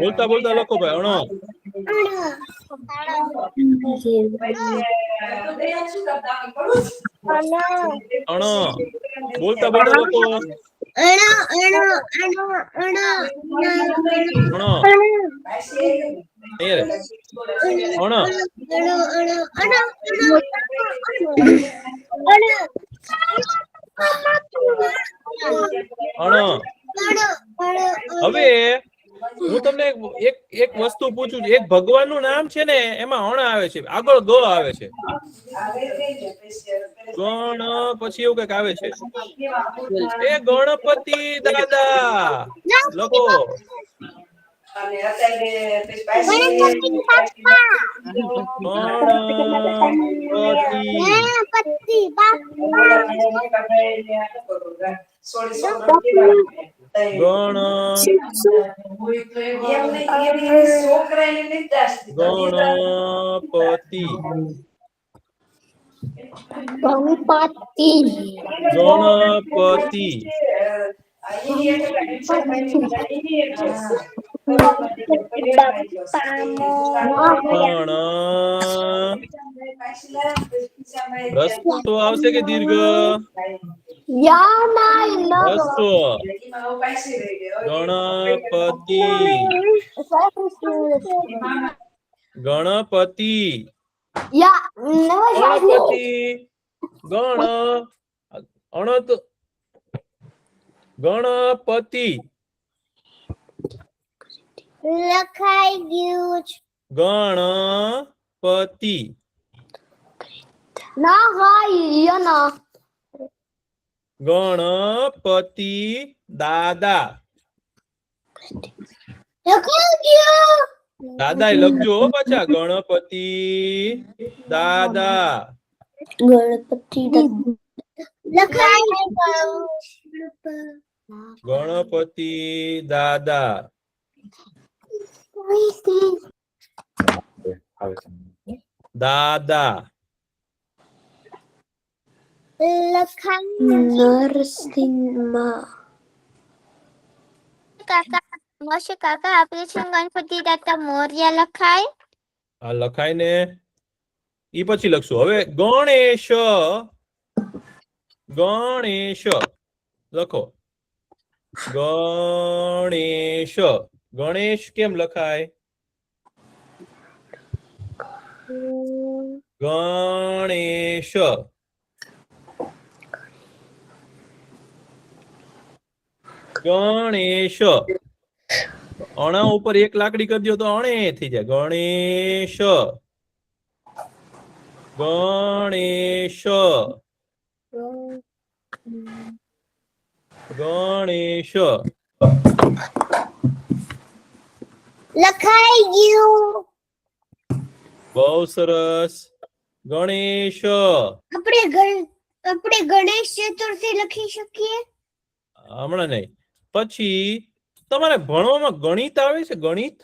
બોલતા બોલતા લખો ભાઈ. અણ. અણ. બોલતા બોલતા લખો. અણ. હવે હું તમને એક વસ્તુ પૂછું છું. એક ભગવાનનું નામ છે ને એમાં અણ આવે છે, આગળ ગ આવે છે. ગણ પછી એવું કઈક આવે છે. એ ગણપતિ દાદા લખો. ગણપતિ ગણપતિ રસ્તો આવશે કે દીર્ઘ? રસ્તો. ગણપતિ ગણપતિ ગણપતિ ગણ અણત ગણપતિ લખાઈ ગયું છે. ગણપતિ ગણપતિ દાદા લખાઈ ગયું. દાદા લખજો હો પાછા. ગણપતિ દાદા લખાઈ ગયું. ગણપતિ દાદા દાદા કાકા આપણે છે ગણપતિ દાદા મોર્ય લખાય. આ લખાય ને ઈ પછી લખશું. હવે ગણેશ ગણેશ લખો. ગણેશ ગણેશ કેમ લખાય? ગણેશ ગણેશ અણા ઉપર એક લાકડી કરી દો તો અણે થઈ જાય. ગણેશ ગણેશ ગણેશ લખાઈ ગયું. બહુ સરસ. ગણેશ આપણે ગણેશ ચતુર્થી લખી શકીએ. હમણાં નહીં. પછી તમારે ભણવામાં ગણિત આવે છે? ગણિત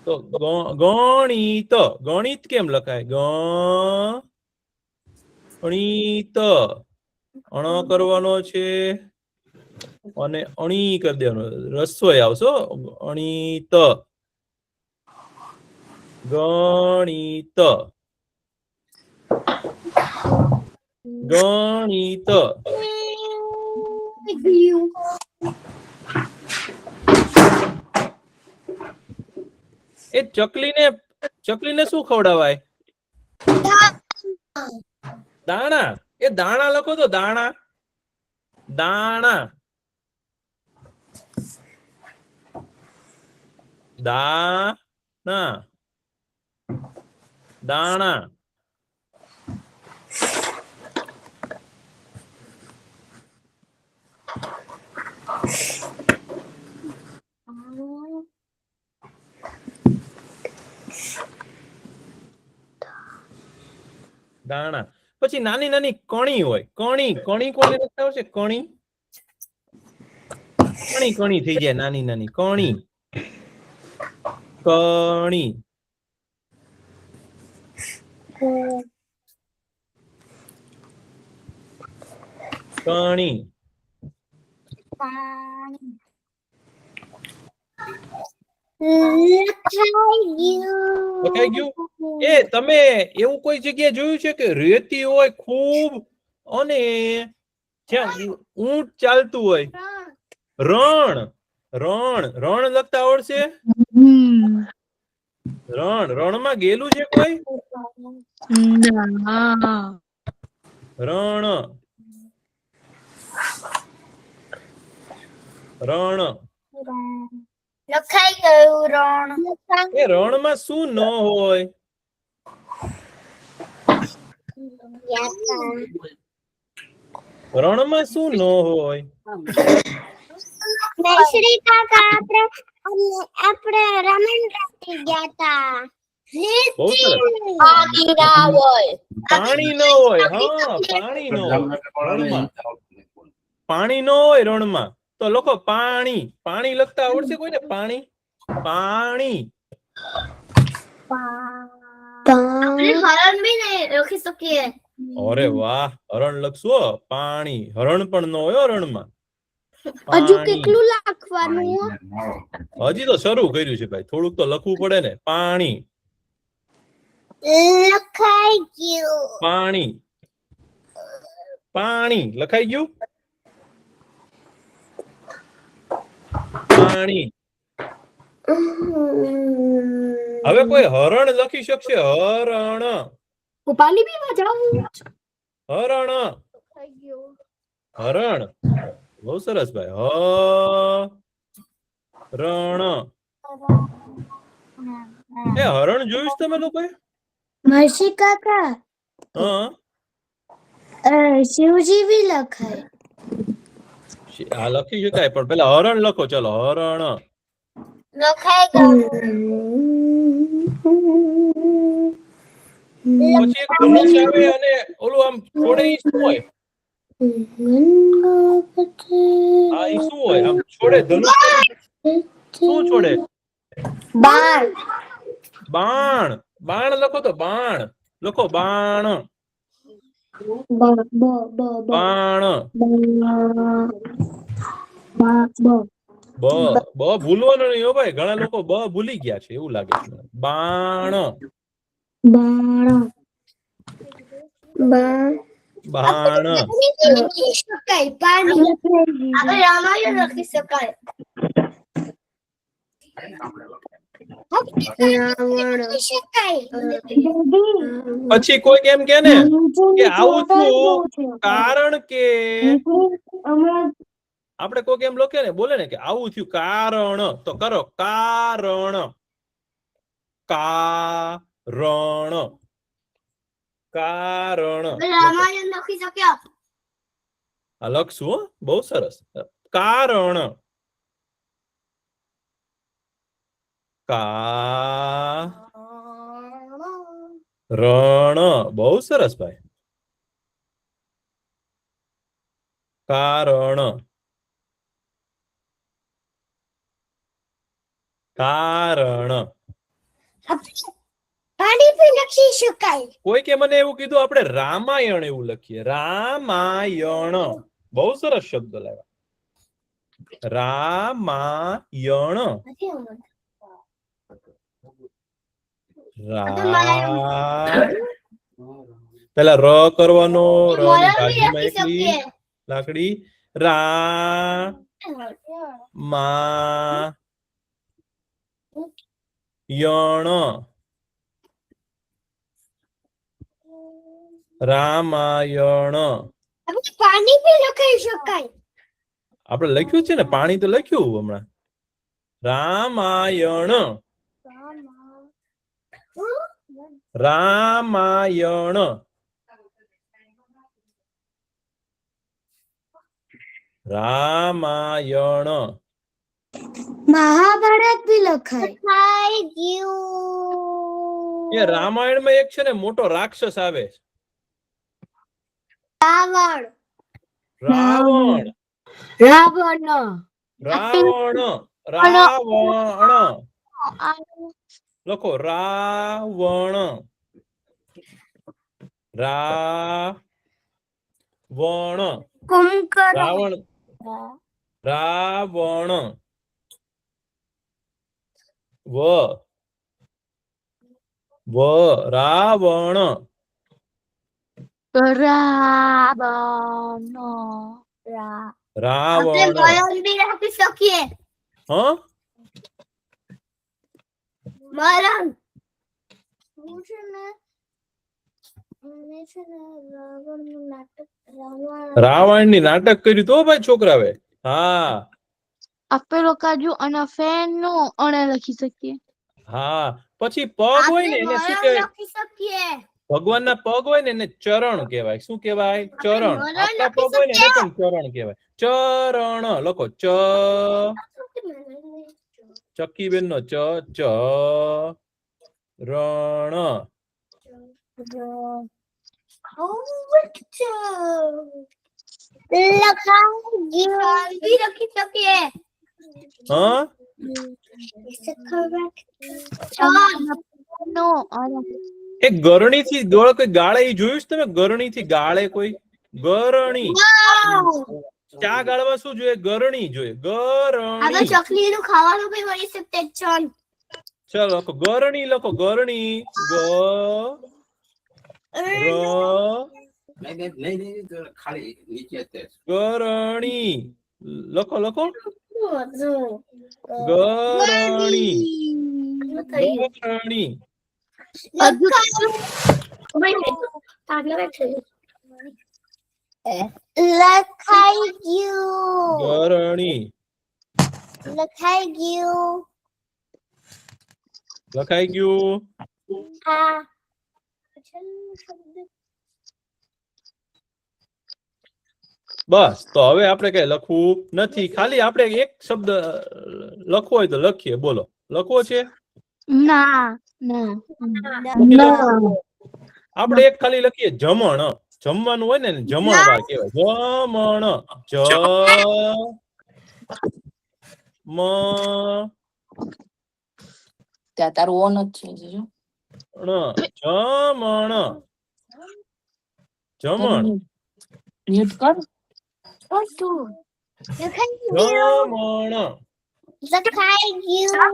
તો ગણિત ગણિત કેમ લખાય? ગણિત અણ કરવાનો છે અને અણી કરી દેવાનો. રસોઈ આવશો. ગણિત ગણિત ગણિત એ ચકલીને શું ખવડાવાય? દાણા. એ દાણા લખો તો. દાણા દાણા દાણા દાણા દાણા. પછી નાની નાની કણી હોય. કણી કણી કોને લખતા આવશે? કણી કણી કણી થઈ જાય. નાની નાની કણી કણી કણી લખાઈ ગયું. એ તમે એવું કોઈ જગ્યાએ જોયું છે કે રેતી હોય ખૂબ અને જ્યાં ઊંટ ચાલતું હોય? રણ રણ રણ લખતા આવડશે? રણ રણમાં ગેલું છે કોઈ? રણ રણ લખાઈ ગયું રણ. એ રણમાં શું ન હોય? રણમાં શું ન હોય? શ્રી કાકા આપણે રમણ ગયા તા. બહુ સરસ. પાણી ના હોય. પાણી ન હોય. હા, પાણી ન હોય રણમાં. પાણી ન હોય રણમાં. તો લખો પાણી. પાણી લખતા આવડશે કોઈને? પાણી. પાણી. આપણે હરણ બી નહીં લખી શકીએ. અરે વાહ, હરણ લખશો. પાણી. હરણ પણ ન હોય રણમાં. હજુ કેટલું લખવાનું? હજી તો શરૂ કર્યું છે ભાઈ, થોડુંક તો લખવું પડે ને. પાણી. લખાઈ ગયું. પાણી. પાણી લખાઈ ગયું. પાણી. હવે કોઈ હરણ લખી શકશે? હરણ. પાણી પીવા જાવું. હરણ. હરણ. બહુ સરસ ભાઈ. હરણ. એ હરણ જોયું છે તમે લોકોએ? મરસી કાકા હા, શિવજી બી લખાય. આ લખી શકાય પણ પેલા હરણ લખો. ચલો હરણ. લખાઈ ગયું. પછી એક ધનુષ આવે અને ઓલું આમ છોડે ઈ શું હોય? આ ઈ શું હોય? આમ છોડે ધનુષ શું છોડે? બાણ. બાણ. બાણ લખો તો. બાણ લખો. બાણ. બાણ. બ ભૂલવાનો નહીં હો ભાઈ. ઘણા લોકો બ ભૂલી ગયા છે એવું લાગે છે. બાણ. બાણ. લખી શકાય. પાણી. આપણે રામાયણ લખી શકાય. લખી શકાય. પછી કોઈ એમ કે ને કે આવું થયું કારણ કે આપણે કોઈ એમ લખે ને, બોલે ને કે આવું થયું કારણ. તો કરો કારણ. કારણ. કારણ. રામાયણ લખી શક્યા. આ લખશું હો. બહુ સરસ. કારણ. કારણ. બહુ સરસ ભાઈ. કારણ. કારણ. પાણી પી લખી શકાય. કોઈ કે મને એવું કીધું આપણે રામાયણ એવું લખીએ. રામાયણ. બહુ સરસ શબ્દ લાવ્યા. રામાયણ. પેલા ર કરવાનો. ર ની બાજુમાં એકલી લાકડી. રામાયણ. રામાયણ. પાણી પી લખી શકાય. આપણે લખ્યું છે ને, પાણી તો લખ્યું હમણાં. રામાયણ. રામાયણ. રામાયણ. મહાભારત બી લખાય. લખાઈ ગયું. એ રામાયણ માં એક છે ને મોટો રાક્ષસ આવે. રાવણ. રાવણ. રાવણ. રાવણ. રાવણ. લખો રાવણ. રાવણ. કુંભકર્ણ. રાવણ. રાવણ. રાવણ. રાવણ. મરણ બી લખી શકીએ. હા, મરણ. રાવણ ની નાટક કર્યું તો ભાઈ છોકરાવે. હા, આપેલો કાજુ અને ફેન નો અણે લખી શકીએ. હા, પછી પગ હોય ને એને શું કહેવાય? લખી શકીએ. ભગવાનના પગ હોય ને એને ચરણ કહેવાય. શું કહેવાય? ચરણ. મરણ આપણા લખી પગ હોય ને એને પણ ચરણ કહેવાય. ચરણ લખો. ચક્કીબેન નો રણ. લખી શકીએ. હા, નો અણે એ ગરણી થી કોઈ ગાળે ઈ જોયું છે તમે? ગરણી થી ગાળે કોઈ ગરણી. ચા ગાળવા શું જોઈએ? ગરણી જોઈએ. ગરણી. ચકલી નું ખાવાનું બી બની શકતે ચલ. ચલો લખો ગરણી. લખો ગરણી. ગરણી લખો. ગરણી. ગરણી. લખાઈ ગયું. ગરણી. લખાઈ ગયું. લખાઈ ગયું. હા. બસ, તો હવે આપણે કઈ લખવું નથી. ખાલી આપણે એક શબ્દ લખવો હોય તો લખીએ. બોલો, લખવો છે? ના આપણે એક ખાલી લખીએ જમણ. જમવાનું હોય ને એને જમણવાર કહેવાય. જમણ. ત્યાં તારું ઓન જ છે જમણ. જમણ. મ્યુટ કર. જમણ. લખાઈ ગયું.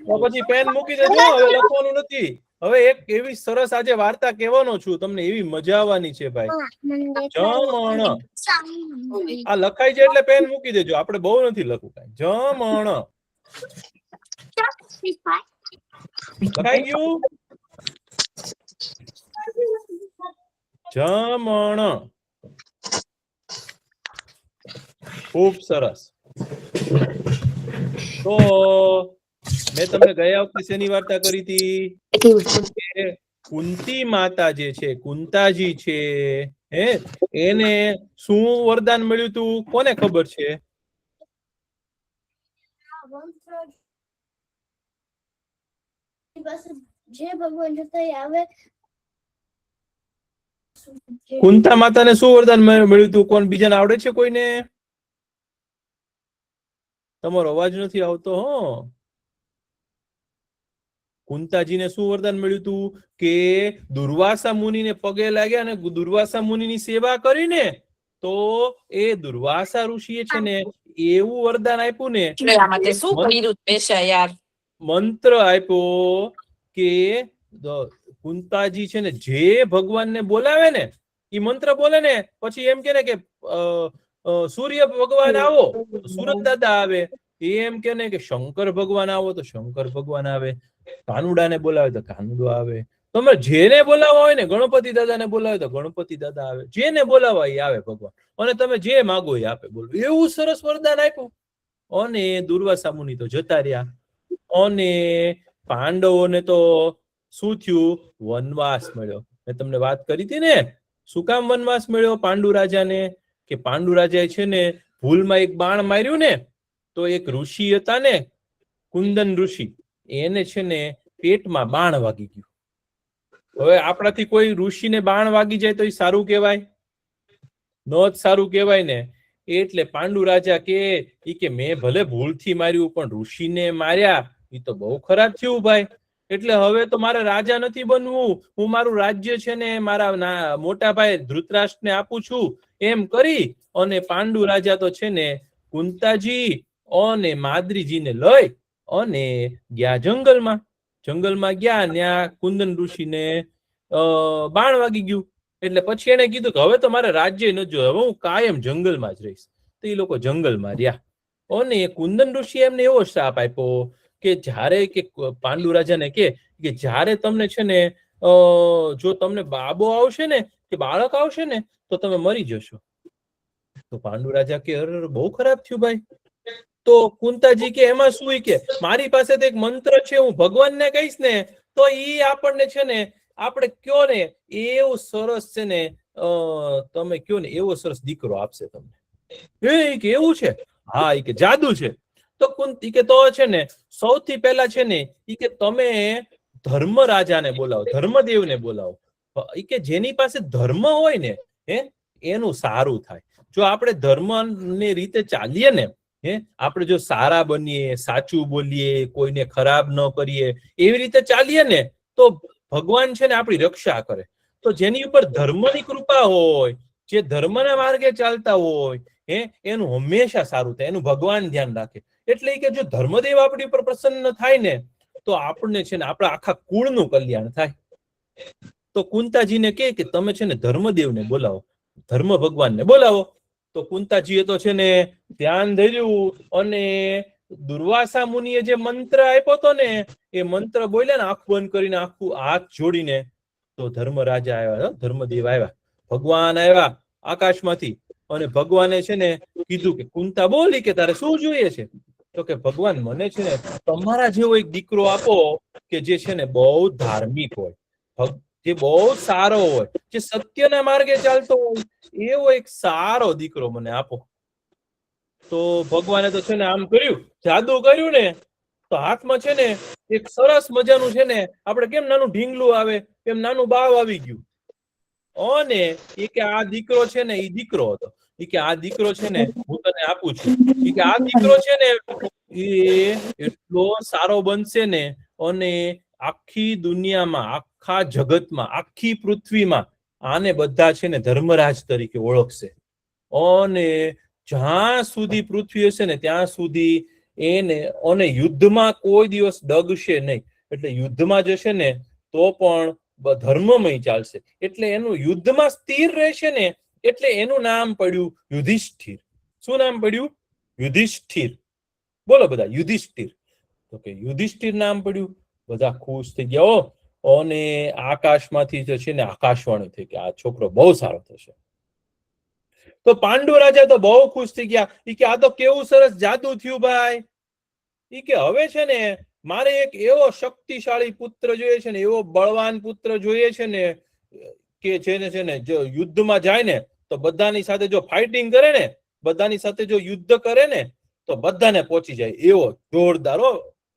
તો પછી પેન મૂકી દેજો. હવે લખવાનું નથી. હવે એક એવી સરસ આજે વાર્તા કહેવાનો છું તમને. એવી મજા આવવાની છે ભાઈ. જમણ. આ લખાઈ છે એટલે પેન મૂકી દેજો. આપણે બહુ નથી લખવું કાંઈ. જમણ. લખાઈ ગયું? જમણ. ખૂબ સરસ. તો મેં તમને ગયા વખતે શેની વાર્તા કરી હતી? કુંતી માતા જે છે, કુંતાજી છે, એને શું વરદાન મળ્યું તું? કોને ખબર છે? જે ભગવાન જતા આવે. કુંતા માતાને શું વરદાન મળ્યું તું? કોણ બીજાને આવડે છે કોઈને? તમારો અવાજ નથી આવતો. કુંતાજીને શું વરદાન મળ્યું તું? કે દુર્વાસા મુનિને પગે લાગ્યા અને દુર્વાસા મુનિની સેવા કરીને તો એ દુર્વાસા ઋષિએ છે ને એવું વરદાન આપ્યું ને, શું કર્યું પેશા યાર? મંત્ર આપ્યો કે કુંતાજી છે ને જે ભગવાનને બોલાવે ને એ મંત્ર બોલે ને પછી એમ કે ને કે સૂર્ય ભગવાન આવો તો સુરત દાદા આવે. એમ કે ને કે શંકર ભગવાન આવો તો શંકર ભગવાન આવે. કાનુડાને બોલાવે તો કાનુડો આવે. તમે જેને બોલાવવા હોય ને, ગણપતિ દાદાને બોલાવે તો ગણપતિ દાદા આવે. જેને બોલાવવા એ આવે ભગવાન. અને તમે જે માગો એ આપે. બોલો, એવું સરસ વરદાન આપ્યું. અને દુર્વાસા મુનિ તો જતા રહ્યા. અને પાંડવોને તો શું થયું? વનવાસ મળ્યો. મેં તમને વાત કરી હતી ને, શું કામ વનવાસ મળ્યો પાંડુ રાજાને? કે પાંડુ રાજાએ છે ને ભૂલમાં એક બાણ માર્યું ને, તો એક ઋષિ હતા ને, કુંદન ઋષિ, એને છે ને પેટમાં બાણ વાગી ગયું. હવે આપણાથી કોઈ ઋષિને બાણ વાગી જાય તો એ સારું કહેવાય? ન જ સારું કહેવાય ને. એટલે પાંડુ રાજા કે મેં ભલે ભૂલથી માર્યું પણ ઋષિને માર્યા એ તો બહુ ખરાબ થયું ભાઈ. એટલે હવે તો મારે રાજા નથી બનવું. હું મારું રાજ્ય છે ને મારા મોટા ભાઈ ધૃતરાષ્ટ્રને આપું છું. એમ કરી અને પાંડુ રાજા તો છે ને કુંતાજી અને માદ્રીજીને લઈ અને ગયા જંગલમાં. જંગલમાં ગયા, ત્યાં કુંદન ઋષિને બાણ વાગી ગયું. એટલે પછી એને કીધું કે હવે તો મારે રાજ્ય ન જોઈએ, હવે હું કાયમ જંગલમાં જ રહીશ. તો એ લોકો જંગલમાં રહ્યા. અને કુંદન ઋષિ એમને એવો શાપ આપ્યો કે જ્યારે કે પાંડુ રાજાને કે જ્યારે તમને છે ને જો તમને બાબો આવશે ને કે બાળક આવશે ને તો તમે મરી જશો. તો પાંડુ રાજા કે અરે બહુ ખરાબ થયું ભાઈ. તો કુંતાજી કે એમાં શું કે મારી પાસે તો એક મંત્ર છે, હું ભગવાનને કહીશ ને તો ઈ આપણને છે ને આપણે કયો ને એવું સરસ છે ને તમે કયો ને એવો સરસ દીકરો આપશે તમને. એ કે એવું છે? હા, એ કે જાદુ છે. તો કુંતી કે તો છે ને સૌથી પહેલા છે ને ઈ કે તમે ધર્મરાજાને બોલાવો, ધર્મદેવને બોલાવો. ઈ કે જેની પાસે ધર્મ હોય ને એનું સારું થાય. જો આપણે ધર્મની રીતે ચાલીએ ને આપણે જો સારા બનીએ, સાચું બોલીએ, કોઈને ખરાબ ન કરીએ, એવી રીતે ચાલીએ ને તો ભગવાન છે ને આપણી રક્ષા કરે. તો જેની ઉપર ધર્મની કૃપા હોય, જે ધર્મના માર્ગે ચાલતા હોય એનું હંમેશા સારું થાય, એનું ભગવાન ધ્યાન રાખે. એટલે કે જો ધર્મદેવ આપણી ઉપર પ્રસન્ન થાય ને તો આપણને છે ને આપણા આખા કુળનું કલ્યાણ થાય. તો કુંતાજીને કે તમે છે ને ધર્મદેવને બોલાવો, ધર્મ ભગવાનને બોલાવો. તો કુંતાજીએ તો છે ને ધ્યાન ધર્યું અને દુર્વાસા મુનિએ જે મંત્ર આપ્યો હતો ને એ મંત્ર બોલ્યા ને આંખ બંધ કરીને, આખું હાથ જોડીને, તો ધર્મરાજા આવ્યા, ધર્મદેવ આવ્યા, ભગવાન આવ્યા આકાશમાંથી. અને ભગવાને છે ને કીધું કે કુંતા બોલી કે તારે શું જોઈએ છે? તો કે ભગવાન મને છે ને તમારા જેવો એક દીકરો આપો કે જે છે ને બહુ ધાર્મિક હોય, જે બહુ સારો હોય, જે સત્યના માર્ગે ચાલતો હોય, એવો એક સારો દીકરો મને આપો. તો ભગવાને તો છે ને આમ કર્યું, જાદુ કર્યું ને તો હાથમાં છે ને એક સરસ મજાનું છે ને આપણે કેમ નાનું ઢીંગલું આવે એમ નાનું બાવ આવી ગયું. અને એ કે આ દીકરો છે ને એ દીકરો હતો. એ કે આ દીકરો છે ને હું તને આપું છું. એ કે આ દીકરો છે ને એ એટલો સારો બનશે ને અને આખી દુનિયામાં, આખા જગતમાં, આખી પૃથ્વીમાં આને બધા છે ને ધર્મરાજ તરીકે ઓળખશે. અને જ્યાં સુધી પૃથ્વી હશે ને ત્યાં સુધી એને અને યુદ્ધમાં કોઈ દિવસ ડગશે નહીં. એટલે યુદ્ધમાં જશે ને તો પણ ધર્મમય ચાલશે. એટલે એનું યુદ્ધમાં સ્થિર રહેશે ને એટલે એનું નામ પડ્યું યુધિષ્ઠિર. શું નામ પડ્યું? યુધિષ્ઠિર. બોલો બધા, યુધિષ્ઠિર. તો કે યુધિષ્ઠિર નામ પડ્યું. બધા ખુશ થઈ ગયા. અને આકાશમાંથી જે છે ને આકાશવાણી થઈ કે આ છોકરો બહુ સારો થશે. તો પાંડુ રાજા તો બહુ ખુશ થઈ ગયા. ઈ કે આ તો કેવું સરસ જાદુ થયું ભાઈ. ઈ કે હવે છે ને મારે એક એવો શક્તિશાળી પુત્ર જોઈએ છે ને, એવો બળવાન પુત્ર જોઈએ છે ને કે જેને છે ને જો યુદ્ધમાં જાય ને તો બધાની સાથે જો ફાઇટિંગ કરે ને, બધાની સાથે જો યુદ્ધ કરે ને તો બધાને પહોંચી જાય એવો જોરદાર,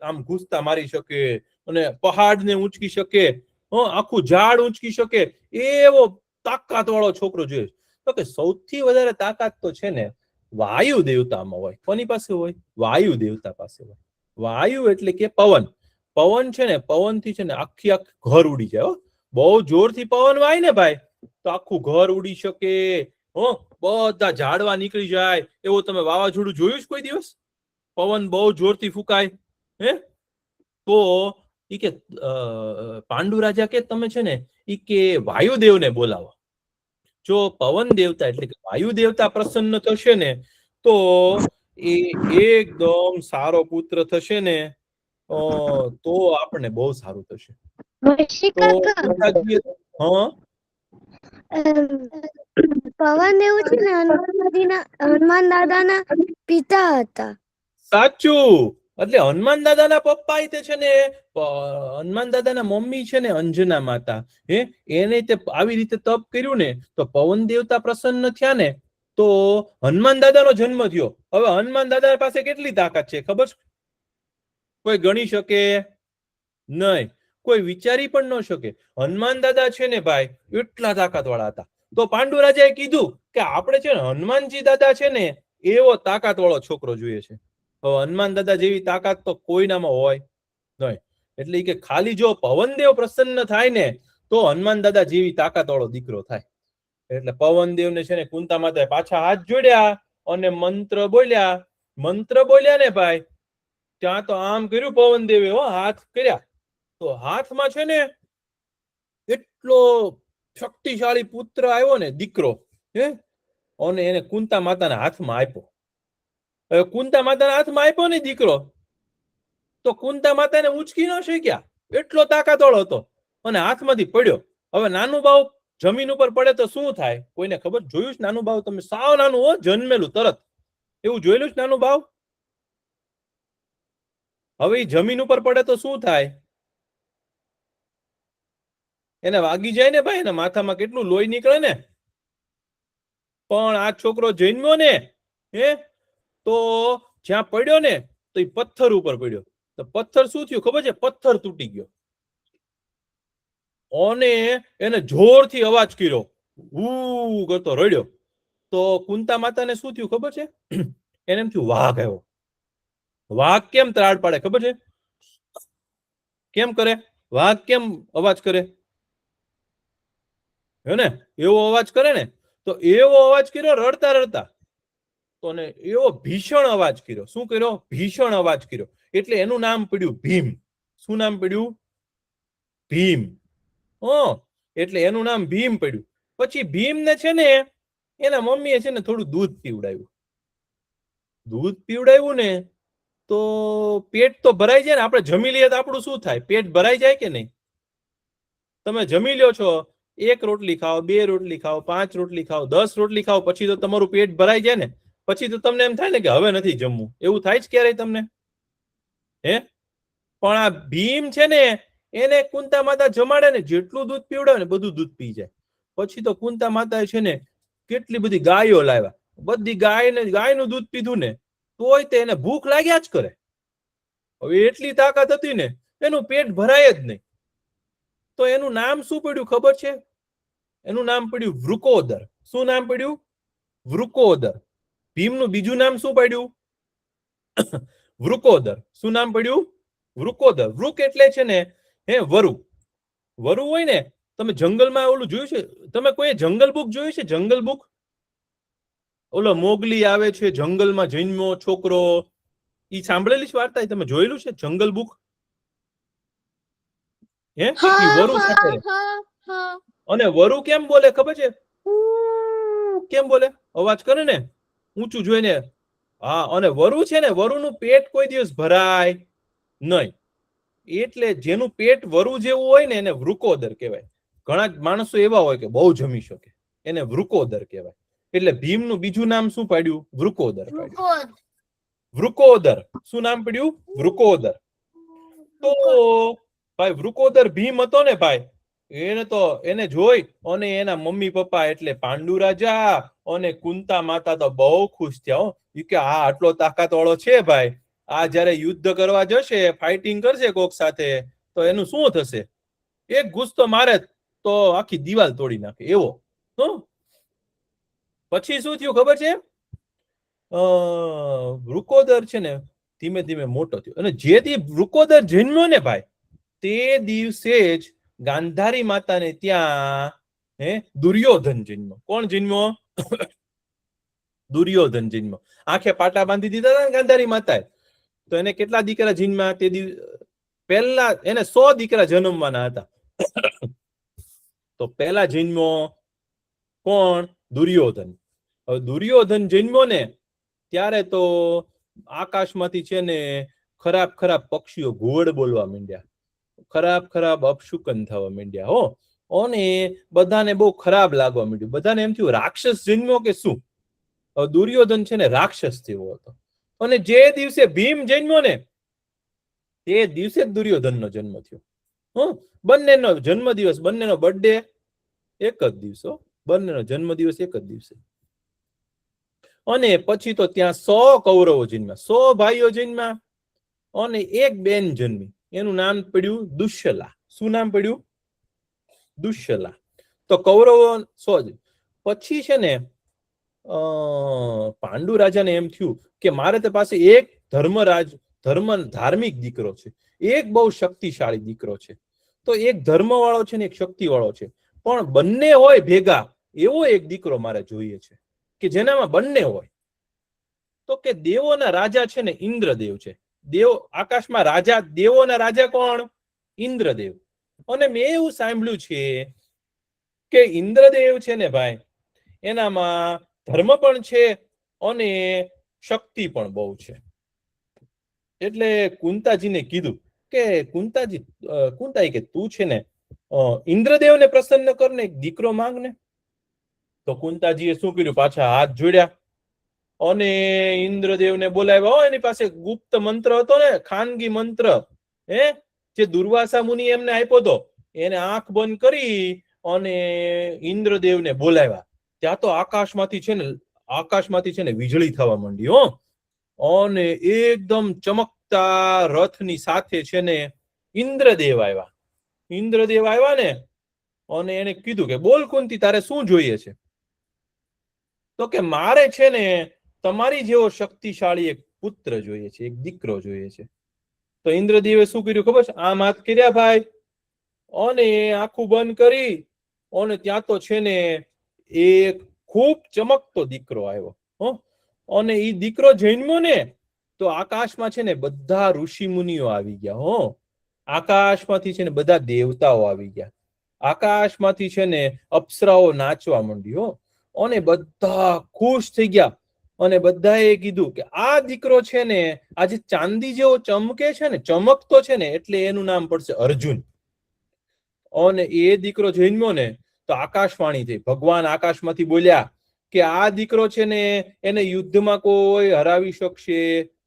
આમ ઘૂસતા મારી શકે અને પહાડને ઊંચકી શકે, આખું ઝાડ ઊંચકી શકે, એવો તાકાત વાળો છોકરો જોઈએ. તો કે સૌથી વધારે તાકાત તો છે ને વાયુ દેવતામાં હોય. કોની પાસે હોય? વાયુ દેવતા પાસે હોય. વાયુ એટલે કે પવન. પવન છે ને પવનથી છે ને આખી ઘર ઉડી જાય. બહુ જોરથી પવન વાય ને ભાઈ તો આખું ઘર ઉડી શકે, બધા ઝાડવા નીકળી જાય. એવું તમે વાવાઝોડું જોયું છે કોઈ દિવસ? પવન બહુ જોરથી ફૂંકાય તો ઈ કે પાંડુ રાજા કે તમે છે ને ઈ કે વાયુદેવને બોલાવો. જો પવન દેવતા એટલે કે વાયુ દેવતા પ્રસન્ન થશે ને તો એ એકદમ સારો પુત્ર થશે ને તો આપણને બહુ સારું થશે. પવન દેવ છે ને હનુમાન દાદાના પિતા હતા. સાચું. એટલે હનુમાન દાદાના પપ્પા તે છે ને હનુમાન દાદાના મમ્મી છે ને અંજના માતા, એને તે આવી રીતે તપ કર્યું ને તો પવન દેવતા પ્રસન્ન થયા ને તો હનુમાન દાદાનો જન્મ થયો. હવે હનુમાન દાદા પાસે કેટલી તાકાત છે ખબર છે? કોઈ ગણી શકે નહીં, કોઈ વિચારી પણ ન શકે. હનુમાન દાદા છે ને ભાઈ એટલા તાકાત વાળા હતા. તો પાંડુ રાજાએ કીધું કે આપણે છે ને હનુમાનજી દાદા છે ને એવો તાકાત વાળો છોકરો જોઈએ છે. હનુમાન દાદા જેવી તાકાત તો કોઈનામાં હોય નહીં. એટલે કે ખાલી જો પવનદેવ પ્રસન્ન થાય ને તો હનુમાન દાદા જેવી તાકાત વાળો દીકરો થાય. એટલે પવનદેવ ને છે ને કુંતા માતાએ પાછા હાથ જોડ્યા અને મંત્ર બોલ્યા. મંત્ર બોલ્યા ને ભાઈ ત્યાં તો આમ કર્યું પવનદેવે, હાથ કર્યા તો હાથમાં છે ને એટલો શક્તિશાળી પુત્ર આવ્યો ને દીકરો, અને એને કુંતા માતાના હાથમાં આપ્યો. હવે કુંતા માતાના હાથમાં આપ્યો ને દીકરો તો કુંતા માતાને ઊંચકી ન શક્યા, એટલો તાકાત વાળો હતો અને હાથમાંથી પડ્યો. હવે નાનું બાવ જમીન ઉપર પડે તો શું થાય? કોઈને ખબર? જોયું છે નાનું બાવ તમે? સાવ નાનું જન્મેલું તરત એવું જોયેલું છે નાનું બાવ? હવે ઈ જમીન ઉપર પડે તો શું થાય? એને વાગી જાય ને ભાઈ, એના માથામાં કેટલું લોહી નીકળે ને. પણ આ છોકરો જન્મ્યો ને તો જ્યાં પડ્યો ને તો એ પથ્થર ઉપર પડ્યો. તો પથ્થર શું થયું ખબર છે? પથ્થર તૂટી ગયો અને એને જોરથી અવાજ કર્યો, ઉ કરતો રડ્યો. તો કુંતા માતાને શું થયું ખબર છે? એને એમ થયું વાઘ આવ્યો. વાઘ કેમ ત્રાડ પાડે ખબર છે? કેમ કરે વાઘ? કેમ અવાજ કરે? હે ને એવો અવાજ કરે ને. તો એવો અવાજ કર્યો રડતા રડતા. તો ને એવો ભીષણ અવાજ કર્યો. શું કર્યો? ભીષણ અવાજ કર્યો. એટલે એનું નામ પડ્યું ભીમ. શું નામ પડ્યું? ભીમ. એટલે એનું નામ ભીમ પડ્યું. પછી ભીમ ને છે ને એના મમ્મીએ છે ને થોડું દૂધ પીવડાવ્યું. દૂધ પીવડાવ્યું ને તો પેટ તો ભરાઈ જાય ને. આપણે જમી લઈએ તો આપણું શું થાય? પેટ ભરાઈ જાય કે નહીં? તમે જમી લ્યો છો, 1 રોટલી ખાઓ, 2 રોટલી ખાઓ, 5 રોટલી ખાઓ, 10 રોટલી ખાઓ, પછી તો તમારું પેટ ભરાઈ જાય ને. પછી તો તમને એમ થાય ને કે હવે નથી જમવું. એવું થાય જ ક્યારેય તમને? પણ આ ભીમ છે ને એને કુંતા માતા જમાડે ને, જેટલું દૂધ પીવડાવે ને બધું દૂધ પી જાય. પછી તો કુંતા માતા છે ને કેટલી બધી ગાયો લાવ્યા. બધી ગાયનું દૂધ પીધું ને તોય તે એને ભૂખ લાગ્યા જ કરે. હવે એટલી તાકાત હતી ને એનું પેટ ભરાય જ નહીં. તો એનું નામ શું પડ્યું ખબર છે? એનું નામ પડ્યું વૃકોદર. શું નામ પડ્યું? વૃકોદર. ભીમનું બીજું નામ શું પડ્યું? વૃકોદર. શું નામ પડ્યું? વૃકોદર. વૃક એટલે છે ને વરુ. વરુ હોય ને, તમે જંગલમાં ઓલું જોયું છે? તમે કોઈ જંગલ બુક જોયું છે? જંગલ બુક? ઓલો મોગલી આવે છે, જંગલમાં જન્મ્યો છોકરો. ઈ સાંભળેલી છે વાર્તા? તમે જોયેલું છે જંગલ બુક? વરુ અને વરુ કેમ બોલે ખબર છે? કેમ બોલે? અવાજ કરે ને ઊંચું જોઈને. હા, અને વરુ છે ને વરુનું પેટ કોઈ દિવસ ભરાય નહીં. એટલે જેનું પેટ વરુ જેવું હોય ને એને વૃકોદર કહેવાય. ઘણા માણસો એવા હોય કે બહુ જમી શકે, એને વૃકોદર કહેવાય. એટલે ભીમનું બીજું નામ શું પાડ્યું? વૃકોદર પાડ્યું. વૃકોદર. શું નામ પડ્યું? વૃકોદર. તો ભાઈ વૃકોદર ભીમ હતો ને ભાઈ, એને જોઈ અને એના મમ્મી પપ્પા એટલે પાંડુ રાજા અને કુંતા માતા તો બહુ ખુશ થયા. કે આ આટલો તાકાત વાળો છે ભાઈ, આ જયારે યુદ્ધ કરવા જશે, ફાઇટિંગ કરશે કોક સાથે તો એનું શું થશે? એક ગુસ્સો મારે તો આખી દિવાલ તોડી નાખે એવો. પછી શું થયું ખબર છે? વૃકોદર છે ને ધીમે ધીમે મોટો થયો. અને જેથી વૃકોદર જન્મ્યો ને ભાઈ, તે દિવસે જ ગાંધારી માતાને ત્યાં દુર્યોધન જન્મ્યો. કોણ જન્મ્યો? દુર્યોધન જન્મ્યો. આંખે પાટા બાંધી દીધા હતા ને ગાંધારી માતાએ. તો એને કેટલા દીકરા જન્મ્યા? તે પહેલા એને 100 દીકરા જન્મવાના હતા. તો પહેલા જન્મ્યો કોણ? દુર્યોધન. હવે દુર્યોધન જન્મ્યો ને ત્યારે તો આકાશમાંથી છે ને ખરાબ ખરાબ પક્ષીઓ ઘુવડ બોલવા માંડ્યા, ખરાબ ખરાબ અપશુકન થવા માંડ્યા. અને બધાને બહુ ખરાબ લાગવા માંડ્યું. બધાને એમ થયું રાક્ષસ જન્મ્યો કે શું? દુર્યોધન છે ને રાક્ષસ જેવો હતો. અને જે દિવસે ભીમ જન્મ્યો ને તે દિવસે દુર્યોધનનો જન્મ થયો. બંનેનો જન્મદિવસ, બંનેનો બર્થડે એક જ દિવસ. બંનેનો જન્મદિવસ એક જ દિવસે. અને પછી તો ત્યાં 100 કૌરવો જન્મ્યા, 100 ભાઈઓ જન્મ્યા અને એક બેન જન્મી. એનું નામ પડ્યું દુશ્શલા. શું નામ પડ્યું? દુશ્શલા. તો કૌરવો 100. પછી છે ને પાંડુ રાજાને એમ થયું કે મારે તે પાસે એક ધાર્મિક દીકરો છે, એક બહુ શક્તિશાળી દીકરો છે. તો એક ધર્મ વાળો છે ને એક શક્તિ વાળો છે, પણ બંને હોય ભેગા એવો એક દીકરો મારે જોઈએ છે કે જેનામાં બંને હોય. તો કે દેવોના રાજા છે ને ઇન્દ્રદેવ છે. આકાશમાં રાજા, દેવોના રાજા કોણ? ઇન્દ્રદેવ. અને મેં એવું સાંભળ્યું છે કે ઇન્દ્રદેવ છે ને ભાઈ, એનામાં ધર્મ પણ છે અને શક્તિ પણ બહુ છે. એટલે કુંતાજીને કીધું કે કુંતાઈ કે તું છે ને ઇન્દ્રદેવને પ્રસન્ન કરને, એક દીકરો માંગ ને. તો કુંતાજીએ શું કર્યું? પાછા હાથ જોડ્યા અને ઇન્દ્રદેવને બોલાવ્યા. એની પાસે ગુપ્ત મંત્ર હતો ને, ખાનગી મંત્ર, જે દુર્વાસા મુનિ એમને આપ્યો હતો. એને આંખ બંધ કરી અને ઇન્દ્રદેવને બોલાવ્યા. ત્યાં તો આકાશમાંથી છે ને વીજળી થવા માંડી. અને એકદમ ચમકતા રથની સાથે છે ને ઇન્દ્રદેવ આવ્યા ને, અને એને કીધું કે બોલ કુંતી, તારે શું જોઈએ છે? તો કે મારે છે ને તમારી જેવો શક્તિશાળી એક પુત્ર જોઈએ છે, એક દીકરો જોઈએ છે. તો ઇન્દ્રદેવે શું કર્યું ખબર છે? આમ હાથ કર્યા ભાઈ, અને આંખું બંધ કરી, અને ત્યાં તો છે ને એક ખૂબ ચમકતો દીકરો આવ્યો. અને એ દીકરો જન્મ્યો ને તો આકાશમાં છે ને બધા ઋષિ મુનિઓ આવી ગયા. આકાશમાંથી છે ને બધા દેવતાઓ આવી ગયા. આકાશમાંથી છે ને અપ્સરાઓ નાચવા માંડી. અને બધા ખુશ થઈ ગયા. અને બધાએ કીધું કે આ દીકરો છે ને આજે ચાંદી જેવો ચમકે છે ને, ચમકતો છે ને, એટલે એનું નામ પડશે અર્જુન. અને એ દીકરો જન્મ્યો ને તો આકાશવાણી થઈ. ભગવાન આકાશમાંથી બોલ્યા કે આ દીકરો છે ને એને યુદ્ધમાં કોઈ હરાવી શકશે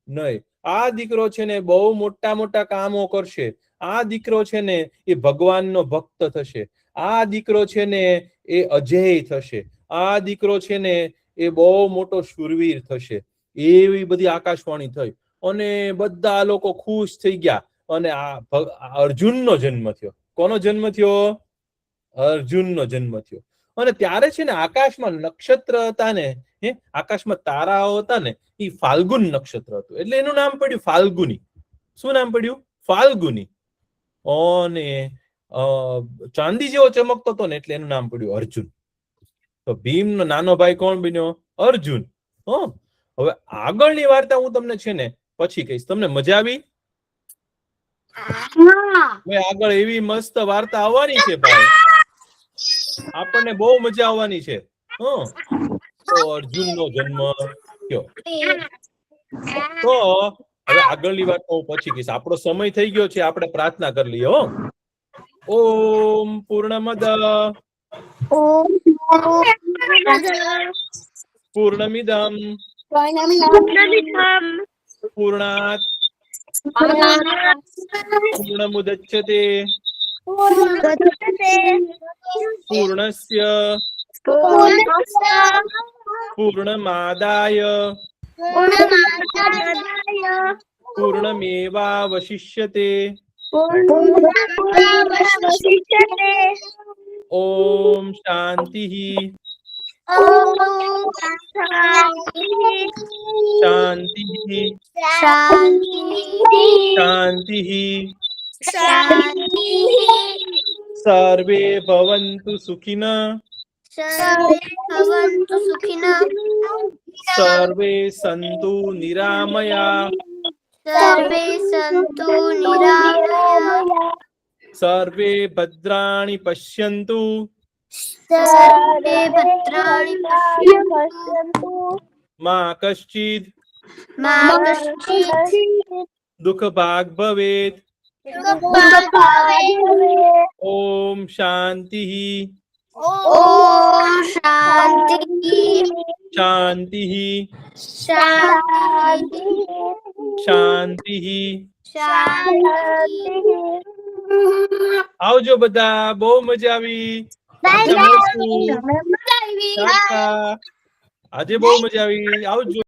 નહીં. આ દીકરો છે ને બહુ મોટા મોટા કામો કરશે. આ દીકરો છે ને એ ભગવાનનો ભક્ત થશે. આ દીકરો છે ને એ અજેય થશે. આ દીકરો છે ને એ બહુ મોટો શૂરવીર થશે. એવી બધી આકાશવાણી થઈ. અને બધા લોકો ખુશ થઈ ગયા. અને આ અર્જુનનો જન્મ થયો. કોનો જન્મ થયો? અર્જુનનો જન્મ થયો. અને ત્યારે છે ને આકાશમાં નક્ષત્ર હતા ને, આકાશમાં તારાઓ હતા ને, એ ફાલ્ગુન નક્ષત્ર હતું. એટલે એનું નામ પડ્યું ફાલ્ગુની. શું નામ પડ્યું? ફાલ્ગુની. અને ચાંદી જેવો ચમકતો હતો ને એટલે એનું નામ પડ્યું અર્જુન. તો ભીમનો નાનો ભાઈ કોણ બન્યો? અર્જુન. હવે આગળની વાર્તા હું તમને છે ને પછી કહીશ. તમને મજા આવી? હવે આગળ એવી મસ્ત વાર્તા આવવાની છે ભાઈ, આપણને બહુ મજા આવવાની છે. તો અર્જુનનો જન્મ થયો. તો હવે આગળની વાત હું પછી કહીશ. આપણો સમય થઈ ગયો છે, આપણે પ્રાર્થના કરી લઈએ. ઓમ પૂર્ણમદ પૂર્ણમિદમ પૂર્ણાત પૂર્ણમુદચ્યતે પૂર્ણસ્ય પૂર્ણમાદાય પૂર્ણમેવાવશિષ્યતે. ઓમ શાંતિ શાંતિ શાંતિ. સર્વે ભવन्तુ સુખિનઃ સર્વે સन्तु નિરામયા સર્વે ભદ્રાણિ પશ્યन्तુ મા કશ્ચિદ દુઃખ ભાગ ભવેત. ઓમ શાંતિ શાંતિ શાંતિ. આવજો બધા, બહુ મજા આવી. આજે બહુ મજા આવી. આવજો.